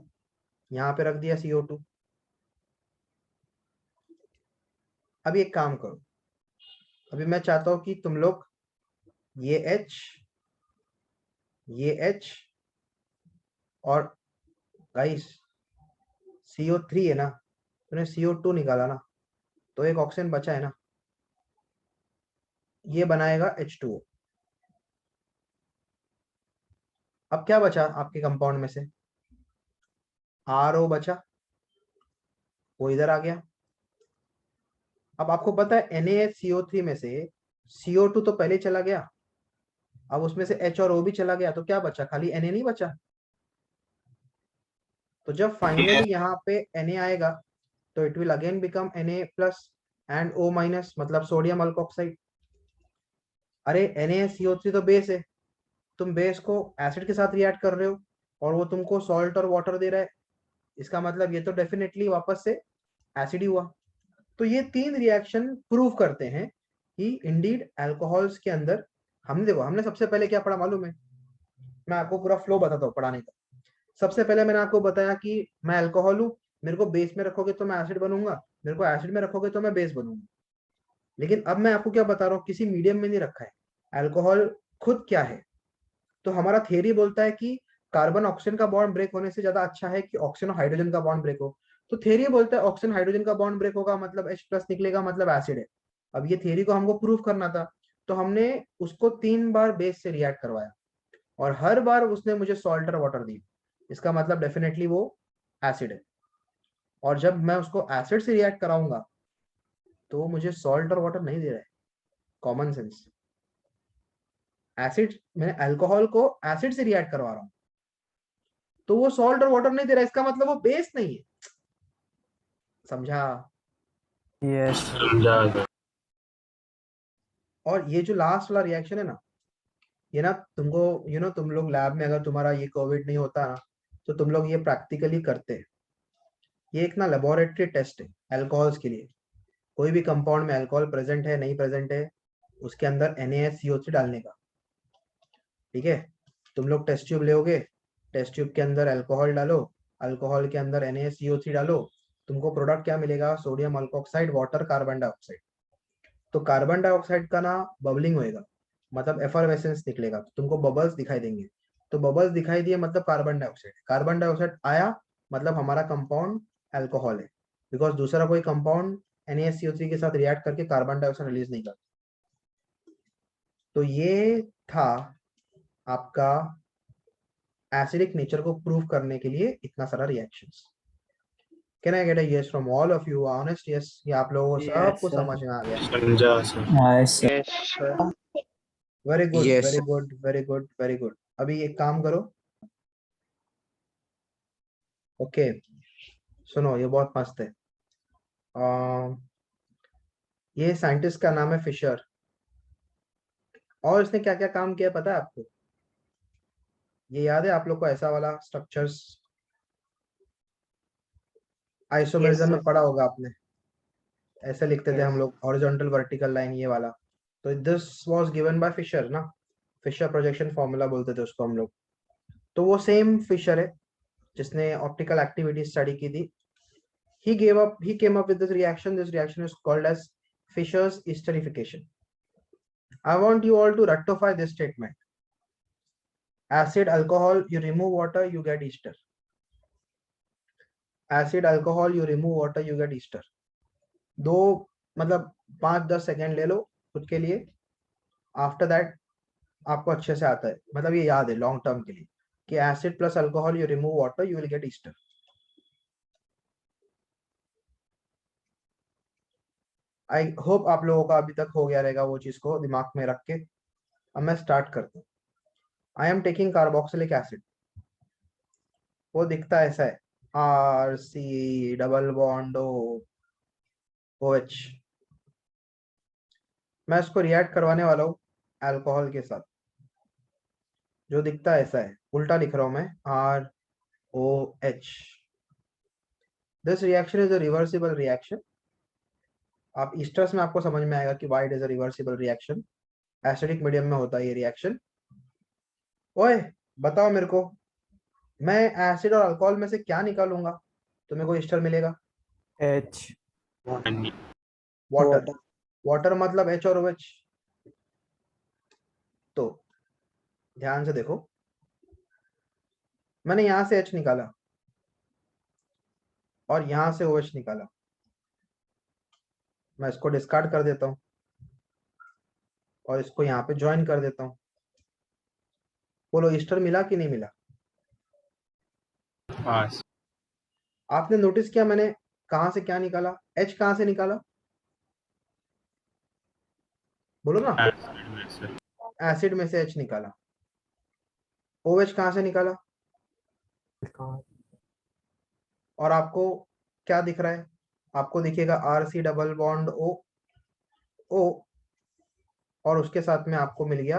यहाँ पे रख दिया, CO2। अभी एक काम करो, अभी मैं चाहता हूं कि तुम लोग ये H और गाइस CO3 है ना, तूने CO2 निकाला ना, तो एक ऑक्सीजन बचा है ना, ये बनाएगा H2O। अब क्या बचा आपके कंपाउंड में से, RO बचा, वो इधर आ गया। अब आपको पता है NaCO3 में से CO2 तो पहले चला गया, अब उसमें से H और O भी चला गया, तो क्या बचा? खाली Na नहीं बचा। तो जब फाइनली यहाँ पे Na आएगा तो it will again become Na plus and O minus, मतलब सोडियम अल्कोक्साइड। अरे NaCO3 तो बेस है, तुम बेस को एसिड के साथ रिएक्ट कर रहे हो और वो तुमको सॉल्ट और वाटर दे रहा है, इसका मतलब ये तो डेफिनेटली वापस से एसिड ही हुआ। तो ये तीन रिएक्शन प्रूव करते हैं कि इंडीड अल्कोहल्स के अंदर, हमने सबसे पहले क्या पढ़ा मालूम है? मैं आपको पूरा फ्लो बताता हूँ पढ़ाने का। सबसे पहले मैंने आपको बताया कि मैं अल्कोहल हूँ, मेरे को बेस में रखोगे तो मैं एसिड बनूंगा, मेरे को एसिड में रखोगे तो मैं बेस बनूंगा। लेकिन अब मैं आपको क्या बता रहा हूँ, किसी मीडियम में नहीं रखा है। अल्कोहल खुद क्या है? तो हमारा थियरी बोलता है कि कार्बन ऑक्सीजन का बॉन्ड ब्रेक होने से ज्यादा अच्छा है कि ऑक्सीजन और हाइड्रोजन का बॉन्ड ब्रेक हो। तो थियरी बोलता है ऑक्सीजन हाइड्रोजन का बॉन्ड ब्रेक होगा मतलब H प्लस निकलेगा, मतलब एसिड है। अब ये थियरी को हमको प्रूव करना था, तो हमने उसको 3 बार बेस से रिएक्ट करवाया और हर बार उसने मुझे सॉल्ट और वाटर दी, इसका मतलब डेफिनेटली वो एसिड है। और जब मैं उसको एसिड से रिएक्ट कराऊंगा तो वो मुझे सॉल्ट और वाटर नहीं दे रहा है। Common sense. एसिड, मैं अल्कोहल को एसिड से रिएक्ट करवा रहा हूँ तो वो सॉल्ट और वाटर नहीं दे रहा है, इसका मतलब वो बेस नहीं है। समझा? Yes. समझा। और ये जो लास्ट वाला रिएक्शन है ना, ये ना तुमको तुम लोग लैब में, अगर तुम्हारा ये कोविड नहीं होता ना तो तुम लोग ये प्रैक्टिकली करते। ये एक ना लेबोरेटरी टेस्ट है अल्कोहल्स के लिए। कोई भी कंपाउंड में अल्कोहल प्रेजेंट है नहीं प्रेजेंट है, उसके अंदर NaCO3 डालने का। ठीक है, तुम लोग टेस्ट ट्यूब लोगे, टेस्ट ट्यूब के अंदर अल्कोहल डालो, अल्कोहल के अंदर NaCO3 डालो, तुमको प्रोडक्ट क्या मिलेगा? Sodium alkoxide, water, carbon dioxide. तो कार्बन डाइऑक्साइड का ना बबलिंग होएगा, मतलब एफरवेसेंस निकलेगा, तो तुमको बबल्स दिखाई देंगे। तो बबल्स दिखाई दिए मतलब कार्बन डाइऑक्साइड आया, मतलब हमारा कंपाउंड अल्कोहल है, बिकॉज दूसरा कोई कंपाउंड NaCO3 के साथ रिएक्ट करके कार्बन डाइऑक्साइड रिलीज नहीं करता। तो ये था आपका एसिडिक नेचर को प्रूव करने के लिए इतना सारा reactions. Can I get a yes from all of you? Honest yes, ये आप लोगों को Yes, सबको sir. समझ में आ गया? समझा sir. Nice. Yes, sir. Very good, Yes, very sir. Good, very good, very good. अभी एक काम करो, ओके सुनो, ये बहुत मस्त है। ये साइंटिस्ट का नाम है फिशर, और इसने क्या क्या काम किया पता है आपको? ये याद है आप लोग को? ऐसा वाला स्ट्रक्चर्स आइसोमेरिज्म sir. में पढ़ा होगा आपने, ऐसे लिखते थे हम Yes. लोग, हॉरिजॉन्टल वर्टिकल लाइन ये वाला। तो this was given by Fisher ना, फिशर प्रोजेक्शन फार्मूला बोलते थे उसको हम लोग। तो वो सेम फिशर है जिसने ऑप्टिकल एक्टिविटी स्टडी की थी। he came up with this reaction. This reaction is called as Fisher's esterification. I want you all to rectify this statement. Acid, alcohol, you remove water, you get ester. Acid, alcohol, you remove water, you get ester. दो मतलब 5-10 second ले लो खुद के लिए, after that आपको अच्छे से आता है, मतलब ये याद है लॉन्ग टर्म के लिए कि acid plus alcohol you remove water you will get Easter. I hope आप लोगों का अभी तक हो गया रहेगा वो चीज को दिमाग में रख के। अब मैं स्टार्ट करता हूँ। I am taking carboxylic acid, वो दिखता ऐसा है, RC डबल बॉन्ड OH। मैं इसको रिएक्ट करवाने वाला हूँ अल्कोहल के साथ, जो दिखता ऐसा है, उल्टा लिख रहा हूँ मैं, ROH। This reaction is a reversible reaction. आप ईस्टर्स में आपको समझ में आएगा कि why it is a reversible reaction. Acidic medium में होता है ये रिएक्शन। ओए बताओ मेरे को, मैं एसिड और अल्कोहल में से क्या निकालूंगा तो मेरे को ईस्टर मिलेगा? H. पानी। वाटर। वाटर मतलब H और OH। तो ध्यान से देखो, मैंने यहां से H निकाला और यहां से OH निकाला, मैं इसको डिस्कार्ड कर देता हूँ और इसको यहाँ पे ज्वाइन कर देता हूँ। बोलो ईस्टर मिला कि नहीं मिला? पास। आपने नोटिस किया मैंने कहां से क्या निकाला? H कहां से निकाला? बोलो ना। एसिड में से एसिड में से H निकाला। OH कहां से निकाला? और आपको क्या दिख रहा है? आपको दिखेगा RC डबल बॉन्ड O और उसके साथ में आपको मिल गया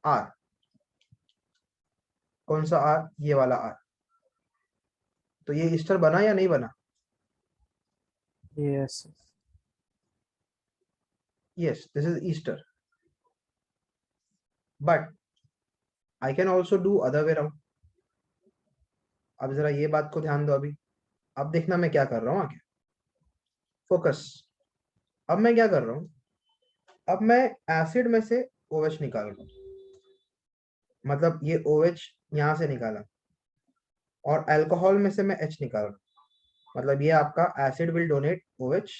R। कौन सा R? ये वाला R। तो ये ईस्टर बना या नहीं बना? Yes. Yes, this is Easter. But I can also do other way around. अब जरा ये बात को ध्यान दो अभी। अब देखना मैं क्या कर रहा हूँ आगे। फोकस। अब मैं क्या कर रहा हूँ? अब मैं एसिड में से OH निकाल रहा हूँ। मतलब ये OH यहां से निकाला और अल्कोहल में से मैं H निकाल रहा हूँ। मतलब ये आपका acid will donate OH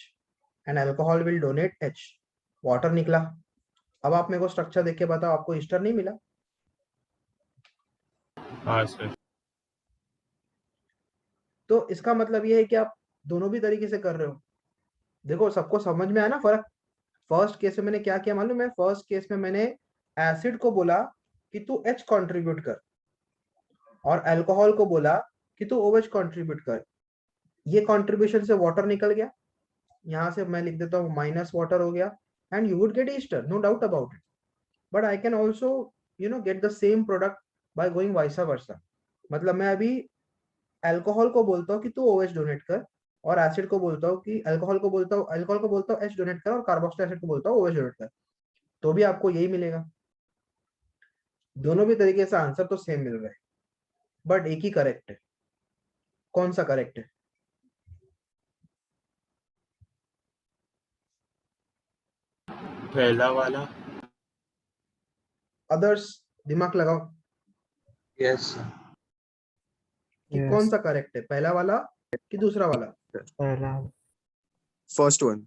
and alcohol will donate H। Water निकला। अब आप मेरे को स्ट्रक्चर देख के बताओ, आपको ईस्टर नहीं मिला? हाँ सर। तो इसका मतलब ये है कि आप दोनों भी तरीके से कर रहे हो। देखो सबको समझ में आया ना फर्क? फर्स्ट केस में मैंने क्या किया मालूम है? फर्स्ट केस में मैंने एसिड को बोला कि तू H कंट्रीब्यूट कर और अल्कोहल को बोला कि तू OH कंट्रीब्यूट कर। ये कंट्रीब्यूशन से वाटर निकल गया, यहां से मैं लिख देता हूँ माइनस वाटर हो गया and you would get ester, no doubt about it. But I can also get the same product by going vice versa. मतलब मैं अभी अल्कोहल को बोलता हूँ कि तू OH डोनेट कर और एसिड को बोलता हूँ कि अल्कोहल को बोलता हूँ H डोनेट कर और कार्बोक्सिलिक एसिड को बोलता हूँ OH डोनेट कर, तो भी आपको यही मिलेगा। दोनों भी तरीके से आंसर तो सेम मिल रहा है, बट एक ही करेक्ट है। कौन सा करेक्ट है? पहला वाला। अदर्स दिमाग लगाओ Yes, sir. कि Yes. कौन सा करेक्ट है, पहला वाला कि दूसरा वाला? पहला। First one.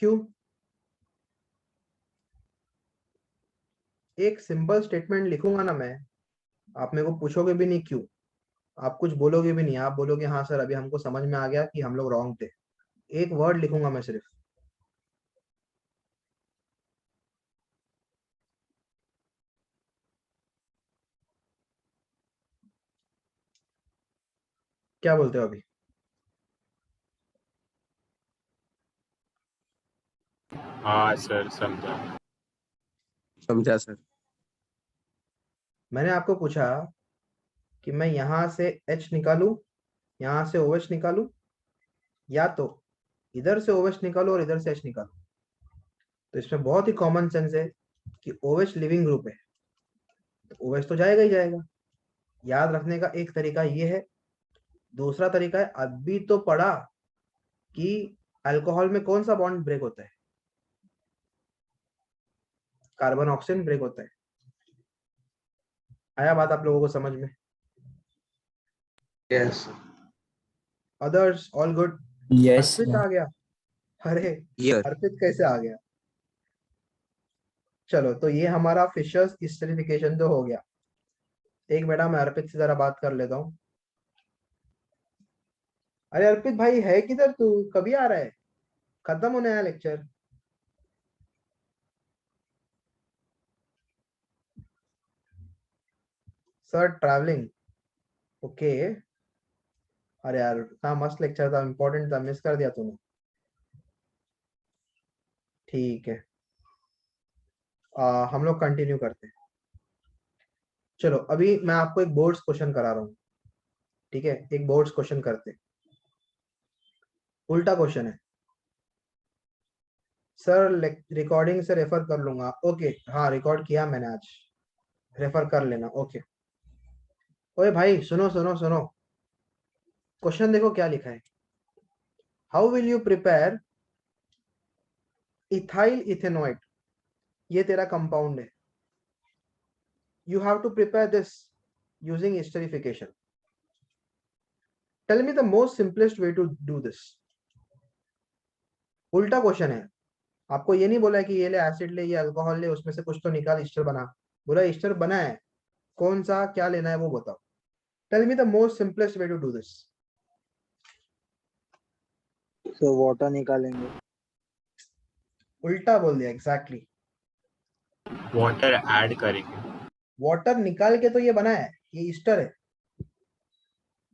क्यों? एक सिंपल स्टेटमेंट लिखूंगा ना मैं, आप मेरे को पूछोगे भी नहीं क्यों, आप कुछ बोलोगे भी नहीं, आप बोलोगे हाँ सर अभी हमको समझ में आ गया कि हम लोग रॉन्ग थे। एक वर्ड लिखूंगा मैं सिर्फ, क्या बोलते हो अभी? हाँ सर समझा। समझा सर। मैंने आपको पूछा कि मैं यहां से H निकालू, यहां से OH निकालू, या तो इधर से OH निकालो और इधर से H निकालो। तो इसमें बहुत ही कॉमन सेंस है कि OH लिविंग ग्रुप है, तो OH तो जाएगा ही जाएगा। याद रखने का एक तरीका ये है। दूसरा तरीका है, अभी तो पढ़ा कि अल्कोहल में कौन सा बॉन्ड ब्रेक होता है? कार्बन ऑक्सीजन ब्रेक होता है। आया बात आप लोगों को समझ में? Yes, sir. Others all good? Yes. अर्पित आ गया। अरे Year. अर्पित कैसे आ गया? चलो तो ये हमारा फिशर्स हिस्टेरिफिकेशन तो हो गया। एक बेटा मैं अर्पित से जरा बात कर लेता हूँ। अरे अर्पित भाई है किधर तू, कभी आ रहा है? खत्म होने आया लेक्चर। Sir travelling, okay. अरे यार इतना मस्त लेक्चर था, इंपॉर्टेंट था, मिस कर दिया तूने। ठीक है, हम लोग कंटिन्यू करते हैं। चलो अभी मैं आपको एक बोर्ड्स क्वेश्चन करा रहा हूँ, ठीक है? एक बोर्ड्स क्वेश्चन करते हैं। उल्टा क्वेश्चन है सर, रिकॉर्डिंग से रेफर कर लूंगा। ओके हाँ रिकॉर्ड किया मैंने आज, रेफर कर लेना। ओके। ओए भाई सुनो सुनो सुनो, क्वेश्चन देखो क्या लिखा है। How will you prepare ethyl ethanoate? ये तेरा कंपाउंड है। You have to prepare this using esterification. Tell me the most simplest way to do this. उल्टा क्वेश्चन है, आपको ये नहीं बोला है कि ये ले एसिड ले, ये अल्कोहल ले, उसमें से कुछ तो निकाल ईस्टर बना। बोला ईस्टर बना है, कौन सा क्या लेना है वो बताओ। Tell me the most simplest way to do this. So water निकालेंगे. उल्टा बोल दिया exactly. वाटर ऐड करेंगे. वाटर निकाल के तो ये बना है, ये ईस्टर है.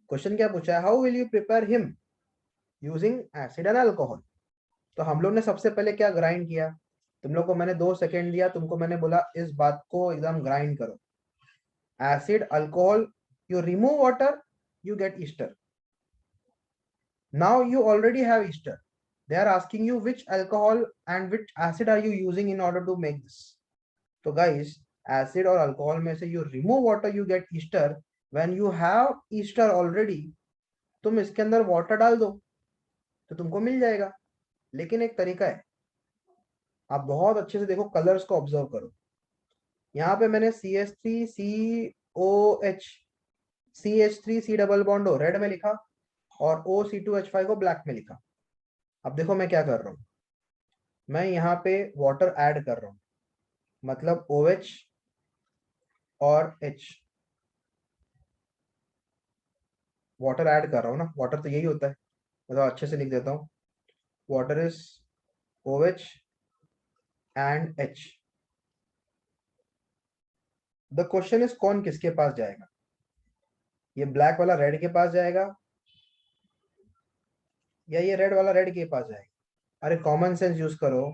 क्वेश्चन क्या पूछा है? How will you prepare him using acid and alcohol. तो हम लोग ने सबसे पहले क्या ग्राइंड किया? तुम लोग को मैंने 2 सेकेंड दिया, तुमको मैंने बोला इस बात को एकदम ग्राइंड करो. Acid alcohol, you remove water, you get ester. Now you already have ester. They are asking you which alcohol and which acid are you using in order to make this. So guys, acid or alcohol में से you remove water, you get ester. When you have ester already, तुम इसके अंदर water डाल दो तो तुमको मिल जाएगा. लेकिन एक तरीका है, आप बहुत अच्छे से देखो, कलर्स को ऑब्जर्व करो. यहाँ पे मैंने CH3COH CH3C double bond red में लिखा और OC2H5 को ब्लैक में लिखा. अब देखो मैं क्या कर रहा हूं, मैं यहाँ पे वाटर ऐड कर रहा हूं, मतलब OH और H वाटर ऐड कर रहा हूं ना. वाटर तो यही होता है, मतलब अच्छे से लिख देता हूं. Water is OH and H. The question is कौन किसके पास जाएगा? ये ब्लैक वाला रेड के पास जाएगा या ये रेड वाला रेड के पास जाएगा? अरे कॉमन सेंस यूज करो.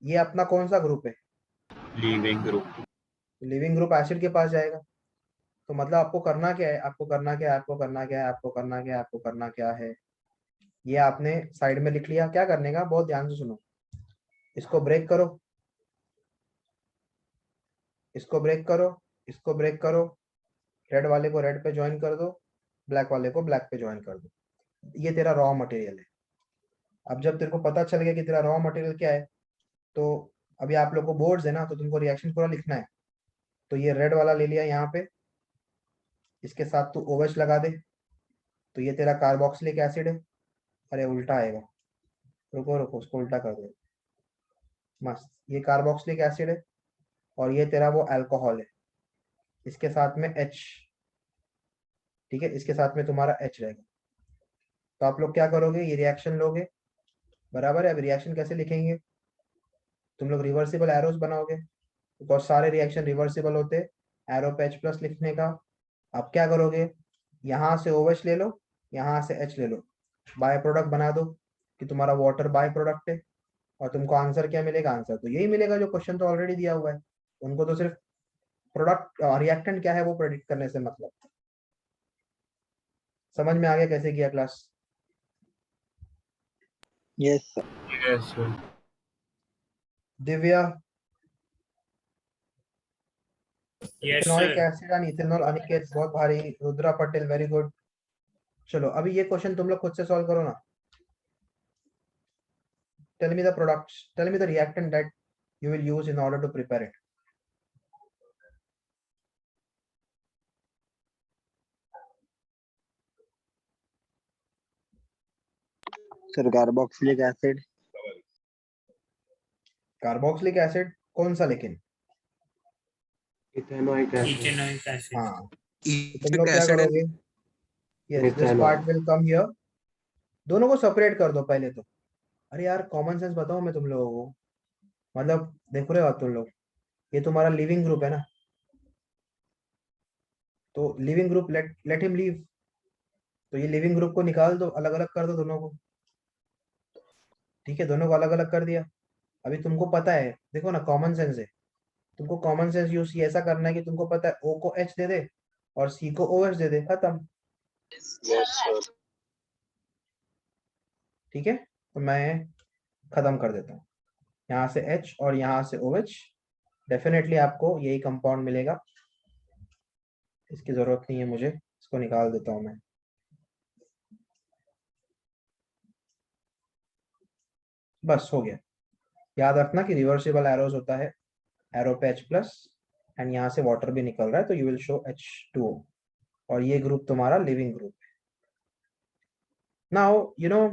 ये अपना कौन सा ग्रुप है? Leaving group. Leaving group acid के पास जाएगा. तो मतलब आपको करना क्या है? आपको करना क्या है? आपको करना क्या है? आपको करना क्या है? आपको करना क्या है? ये आपने साइड में लिख लिया. क्या करने का? बहुत ध्यान से सुनो. इसको ब्रेक करो, इसको ब्रेक करो, इसको ब्रेक करो. रेड वाले को रेड पे ज्वाइन कर दो, ब्लैक वाले को ब्लैक पे ज्वाइन कर दो. ये तेरा रॉ मटेरियल है. अब जब तेरे को पता चल गया कि तेरा रॉ मटेरियल क्या है, तो अभी आप लोग को बोर्ड्स है ना, तो तुमको रिएक्शन पूरा लिखना है. तो ये रेड वाला ले लिया यहाँ पे, इसके साथ तू OH लगा दे, तो ये तेरा कार्बोक्सिलिक एसिड है. अरे उल्टा आएगा, रुको रुको, उसको उल्टा कर दो. मस्त. ये कार्बोक्सिलिक एसिड है और ये तेरा वो अल्कोहल है, इसके साथ में H. ठीक है, इसके साथ में तुम्हारा H रहेगा. तो आप लोग क्या करोगे? ये रिएक्शन लोगे, बराबर है. अब रिएक्शन कैसे लिखेंगे? तुम लोग रिवर्सिबल एरोस बनाओगे, बिकॉज सारे रिएक्शन रिवर्सिबल होते. एरो पे H+ लिखने का. अब क्या करोगे? यहाँ से OH ले लो, यहाँ से H ले लो, बाय प्रोडक्ट बना दो कि तुम्हारा वाटर बाय प्रोडक्ट है. और तुमको आंसर क्या मिलेगा? आंसर तो यही मिलेगा जो क्वेश्चन तो ऑलरेडी दिया हुआ है. उनको तो सिर्फ प्रोडक्ट रिएक्टेंट क्या है वो प्रेडिक्ट करने से मतलब. समझ में आ गया कैसे किया class? Yes sir. Yes sir. Divya, yes ethanoic sir. Acid and ethanol. Aniket बहुत भारी. Rudra Patel very good. चलो अभी ये क्वेश्चन तुम लोग खुद से सॉल्व करो ना. Tell me the products, tell me the reactant that you will use in order to prepare it. Sir carboxylic acid. Carboxylic acid कौन सा? लेकिन इथेनॉइक इथेनॉइक एसिड. हाँ, तो तुम लोग Ethanoic क्या acid करोगे? Yes, this part will come here. दोनों को सेपरेट कर दो पहले तो. अरे यार कॉमन सेंस बताओ मैं तुम लोगों को, मतलब देख रहे हो तुम लोग, ये तुम्हारा लिविंग ग्रुप है ना, तो leaving group let him leave. तो ये लिविंग ग्रुप को निकाल दो, अलग अलग कर दो दोनों को. ठीक है, दोनों को अलग अलग कर दिया. अभी तुमको पता है, देखो ना, कॉमन सेंस है. तुमको कॉमन सेंस यूज ऐसा करना है कि तुमको पता है O को H दे दे और C को OH दे दे, खत्म. ठीक है, तो मैं खत्म कर देता हूँ. यहाँ से H और यहाँ से OH. डेफिनेटली आपको यही कंपाउंड मिलेगा, इसकी जरूरत नहीं है मुझे, इसको निकाल देता हूँ मैं. बस हो गया. याद रखना कि रिवर्सिबल एरोस होता है, एरो पे H+ एंड यहाँ से वाटर भी निकल रहा है, तो यू विल शो H2O. और ये ग्रुप तुम्हारा लिविंग ग्रुप है. नाउ यू नो,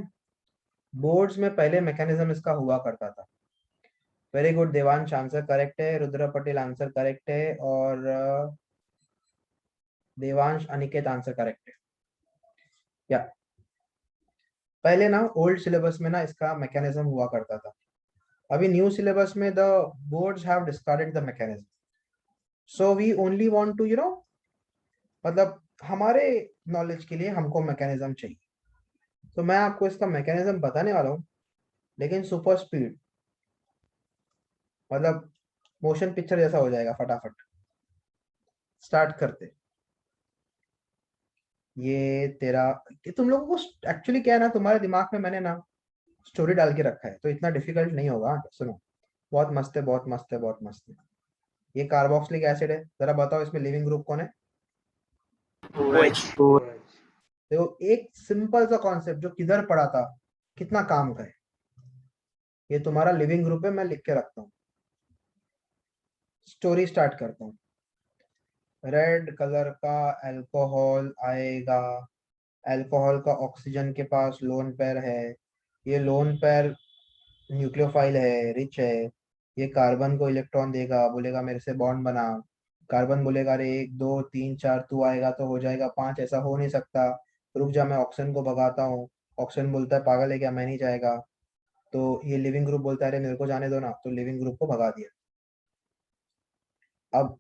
बोर्ड्स में पहले मैकेनिज्म इसका हुआ करता था. Very good Devansh, answer correct है. रुद्र पटेल आंसर करेक्ट है. और देवांश, अनिकेत आंसर करेक्ट है। या पहले ना ओल्ड सिलेबस में ना इसका मैकेनिज्म हुआ करता था, अभी न्यू सिलेबस में the boards have discarded the mechanism, so we only want to मतलब हमारे नॉलेज के लिए हमको मैकेनिज्म चाहिए, तो मैं आपको इसका मैकेनिज्म बताने वाला हूँ, लेकिन सुपर स्पीड, मतलब मोशन पिक्चर जैसा हो जाएगा। फटाफट स्टार्ट करते। ये तेरा, कि तुम लोगों को एक्चुअली क्या है ना, तुम्हारे दिमाग में मैंने ना स्टोरी डाल के रखा है, तो इतना डिफिकल्ट नहीं होगा। सुनो, बहुत मस्त है, बहुत मस्त है, बहुत मस्त है। ये कार्बोक्सिलिक एसिड है, जरा बताओ इसमें लिविंग ग्रुप कौन है? OH. देखो एक सिंपल सा कॉन्सेप्ट जो किधर पड़ा था, कितना काम का है। ये तुम्हारा लिविंग ग्रुप है, मैं लिख के रखता हूँ। स्टोरी स्टार्ट करता हूँ। रेड कलर का अल्कोहल आएगा, अल्कोहल का ऑक्सीजन के पास लोन पेयर है, ये लोन पेयर न्यूक्लियोफाइल है, रिच है, ये कार्बन को इलेक्ट्रॉन देगा, बोलेगा मेरे से बॉन्ड बना। कार्बन बोलेगा अरे 1 2 3 4 तू आएगा तो हो जाएगा 5, ऐसा हो नहीं सकता, रुक जा मैं ऑक्सीजन को भगाता हूँ। ऑक्सीजन बोलता है पागल है क्या, मैं नहीं जाएगा। तो ये लिविंग ग्रुप बोलता है अरे मेरे को जाने दो ना, तो लिविंग ग्रुप को भगा दिया। अब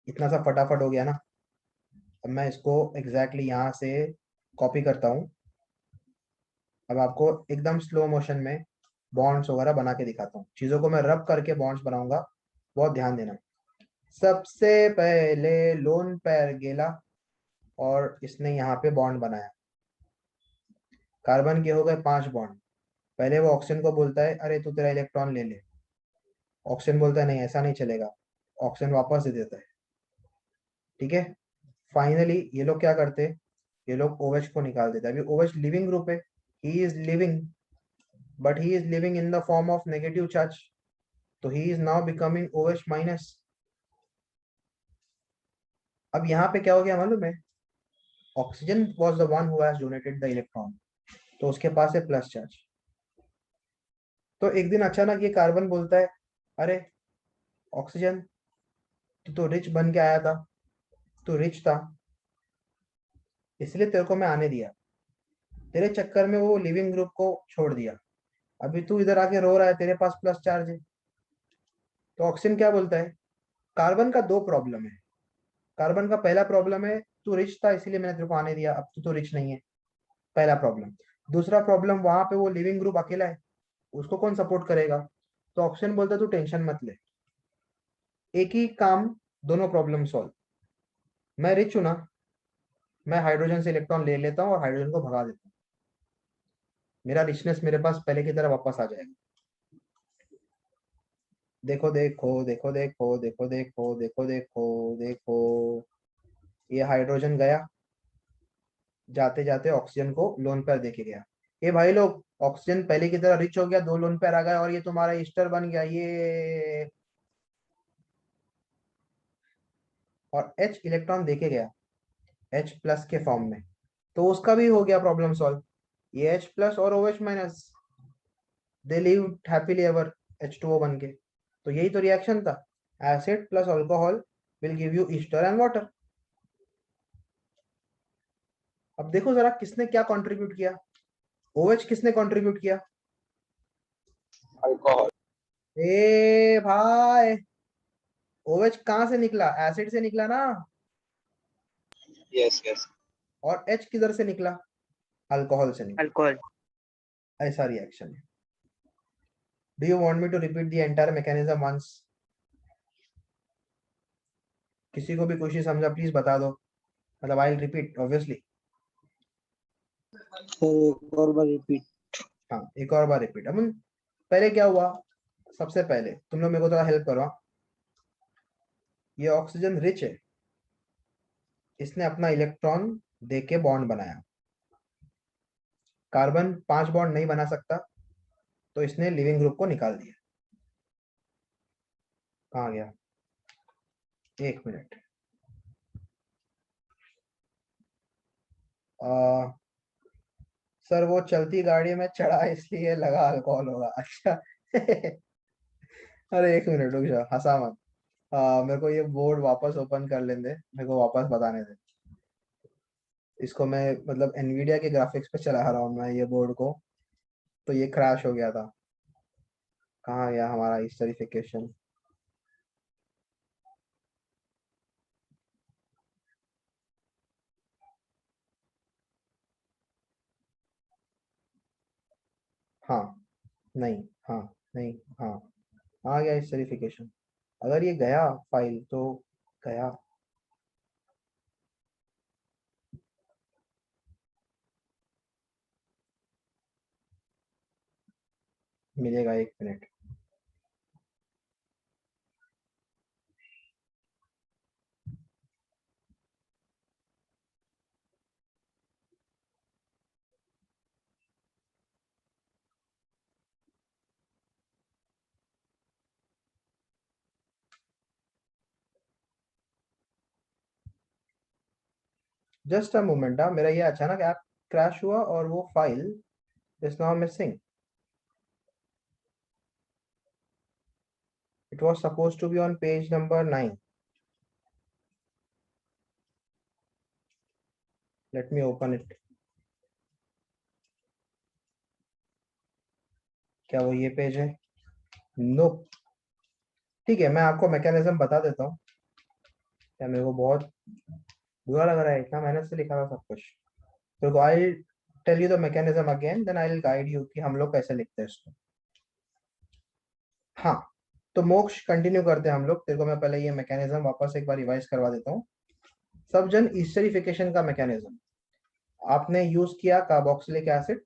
इतना सा फटाफट हो गया ना, अब मैं इसको एग्जैक्टली यहाँ से कॉपी करता हूँ। अब आपको एकदम स्लो मोशन में बॉन्ड्स वगैरह बना के दिखाता हूँ, चीजों को मैं रब करके बॉन्ड्स बनाऊंगा, बहुत ध्यान देना। सबसे पहले लोन पेयर गेला और इसने यहाँ पे बॉन्ड बनाया, कार्बन के हो गए 5 बॉन्ड। पहले वो ऑक्सीजन को बोलता है अरे तू तेरा इलेक्ट्रॉन ले ले, ऑक्सीजन बोलता है नहीं ऐसा नहीं चलेगा, ऑक्सीजन वापस दे देता है। ठीक है, फाइनली ये लोग क्या करते हैं, ये लोग OH को निकाल देते हैं। अभी OH लिविंग ग्रुप है, he is living, but he is living in the form of negative charge, तो he is now becoming OH minus. अब यहाँ पे क्या हो गया मालूम है, oxygen was the one who has donated the electron, तो उसके पास है प्लस चार्ज। तो एक दिन अचानक ये कार्बन बोलता है अरे ऑक्सीजन तू तो रिच बन के आया था, तू रिच था इसलिए तेरे को मैं आने दिया, तेरे चक्कर में वो लिविंग ग्रुप को छोड़ दिया, अभी तू इधर आके रो रहा है तेरे पास प्लस चार्ज है। तो ऑक्सीजन क्या बोलता है, कार्बन का 2 प्रॉब्लम है। कार्बन का पहला प्रॉब्लम है तू रिच था इसीलिए मैंने तेरे को आने दिया, अब तू तो रिच नहीं है, पहला प्रॉब्लम। दूसरा प्रॉब्लम, वहां पे वो लिविंग ग्रुप अकेला है, उसको कौन सपोर्ट करेगा। तो ऑक्सीजन बोलता है तू टेंशन मत ले, एक ही काम, दोनों प्रॉब्लम सॉल्व। मैं रिच हूं ना, मैं हाइड्रोजन से इलेक्ट्रॉन ले लेता हूँ और हाइड्रोजन को भगा देता हूँ, मेरा रिचनेस मेरे पास पहले की तरह वापस आ जाएगा। देखो देखो देखो देखो देखो देखो देखो देखो देखो, ये हाइड्रोजन गया, जाते जाते ऑक्सीजन को लोन पेयर देके गया। ये भाई लोग ऑक्सीजन पहले की तरह रिच हो गया, 2 लोन पेयर आ गया और ये तुम्हारा ईस्टर बन गया ये, और H इलेक्ट्रॉन देके गया H प्लस के फॉर्म में, तो उसका भी हो गया प्रॉब्लम सॉल्व। ये H प्लस और OH minus, they live happily ever H2O बन के। तो यही तो रिएक्शन था, acid plus alcohol will give you Easter and water. अब देखो जरा किसने क्या कंट्रीब्यूट किया, OH किसने कंट्रीब्यूट किया, अल्कोहल। ए भाई OH कहां से निकला, एसिड से निकला ना, यस यस। और H किधर से निकला, अल्कोहल से निकला। Alcohol. ऐसा रिएक्शन है। Do you want me to repeat the entire mechanism once? किसी को भी कुछ ही समझा प्लीज बता दो, मतलब आई विल रिपीट ऑब्वियसली। और बार रिपीट। हाँ एक और बार रिपीट। अब पहले क्या हुआ, सबसे पहले तुम लोग मेरे को थोड़ा हेल्प करो। ये ऑक्सीजन रिच है, इसने अपना इलेक्ट्रॉन देके बॉन्ड बनाया, कार्बन 5 बॉन्ड नहीं बना सकता, तो इसने लिविंग ग्रुप को निकाल दिया। कहाँ गया, 1 मिनट। सर वो चलती गाड़ी में चढ़ा इसलिए लगा अल्कोहल होगा, अच्छा। अरे 1 मिनट रुक जाओ, हंसा मत। मेरे को ये बोर्ड वापस ओपन कर लेने दे, मेरे को वापस बताने दे। इसको मैं मतलब एनवीडिया के ग्राफिक्स पे चला रहा हूँ मैं ये बोर्ड को, तो ये क्रैश हो गया था। कहाँ गया हमारा हिस्टरिफिकेशन? हाँ नहीं, हाँ नहीं, हाँ आ गया हिस्टरिफिकेशन। अगर ये गया फाइल तो गया। मिलेगा 1 मिनट। जस्ट अ मोमेंट, मेरा ये अचानक ऐप क्रैश हुआ और वो file is now missing. It was supposed to be on page number 9। Let me open it. क्या वो ये पेज है? नो। ठीक है, मैं आपको मैकेनिज्म बता देता हूँ। क्या मेरे को बहुत बुरा लग रहा है, इतना मेहनत से लिखा था सब कुछ। तो I tell you the mechanism again, then I will guide you कि हम लोग कैसे लिखते हैं इसको। हाँ, तो मोक्ष कंटिन्यू करते हैं हम लोग। तेरे को मैं पहले ये मैकेनिज्म वापस एक बार रिवाइज करवा देता हूँ। सब जन ईस्टरिफिकेशन का मैकेनिज्म आपने यूज किया कार्बोक्सिलिक एसिड,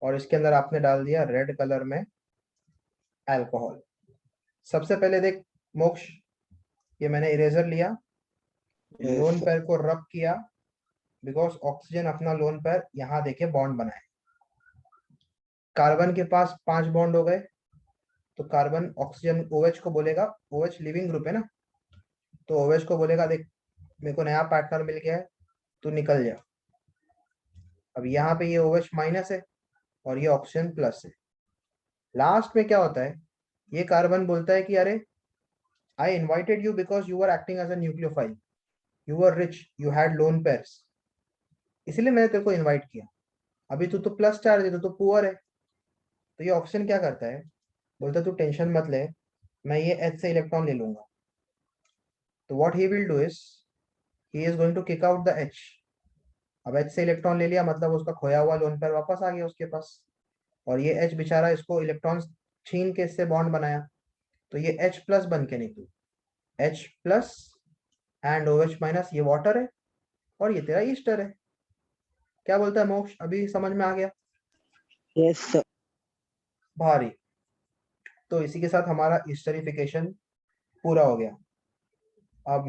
और इसके अंदर आपने डाल दिया रेड कलर में अल्कोहल। सबसे पहले देख मोक्ष, ये मैंने इरेजर लिया, लोन Yes. पेयर को रब किया, बिकॉज ऑक्सीजन अपना लोन पेयर यहाँ देखे बॉन्ड बनाए। कार्बन के पास 5 बॉन्ड हो गए, तो कार्बन ऑक्सीजन OH को बोलेगा, OH लिविंग ग्रुप है ना, तो OH को बोलेगा देख मेरे को नया पार्टनर मिल गया है, तू निकल जा। अब यहाँ पे ये OH माइनस है और ये ऑक्सीजन प्लस है। लास्ट में क्या होता है, ये कार्बन बोलता है कि अरे I invited you because you are acting as a nucleophile, you are rich, you had lone pairs, इसलिए मैंने तेरे को इन्वाइट किया। अभी तू तो प्लस चार्ज है, तू तो पुअर है। तो ये ऑक्सीजन क्या करता है, बोलता है तू टेंशन मत ले, मैं ये H से इलेक्ट्रॉन ले लूंगा। तो what he will do is he is going to kick out the H। अब H से इलेक्ट्रॉन ले लिया, मतलब उसका खोया हुआ लोन पेयर वापस आ गया उसके पास, और ये H बेचारा इसको इलेक्ट्रॉन छीन के इससे बॉन्ड बनाया, तो ये H प्लस बन के निकली। H plus and OH minus, ये वाटर है और ये तेरा ईस्टर है। क्या बोलता है मोक्ष, अभी समझ में आ गया? Yes, sir. भारी। तो इसी के साथ हमारा ईस्टरिफिकेशन पूरा हो गया। अब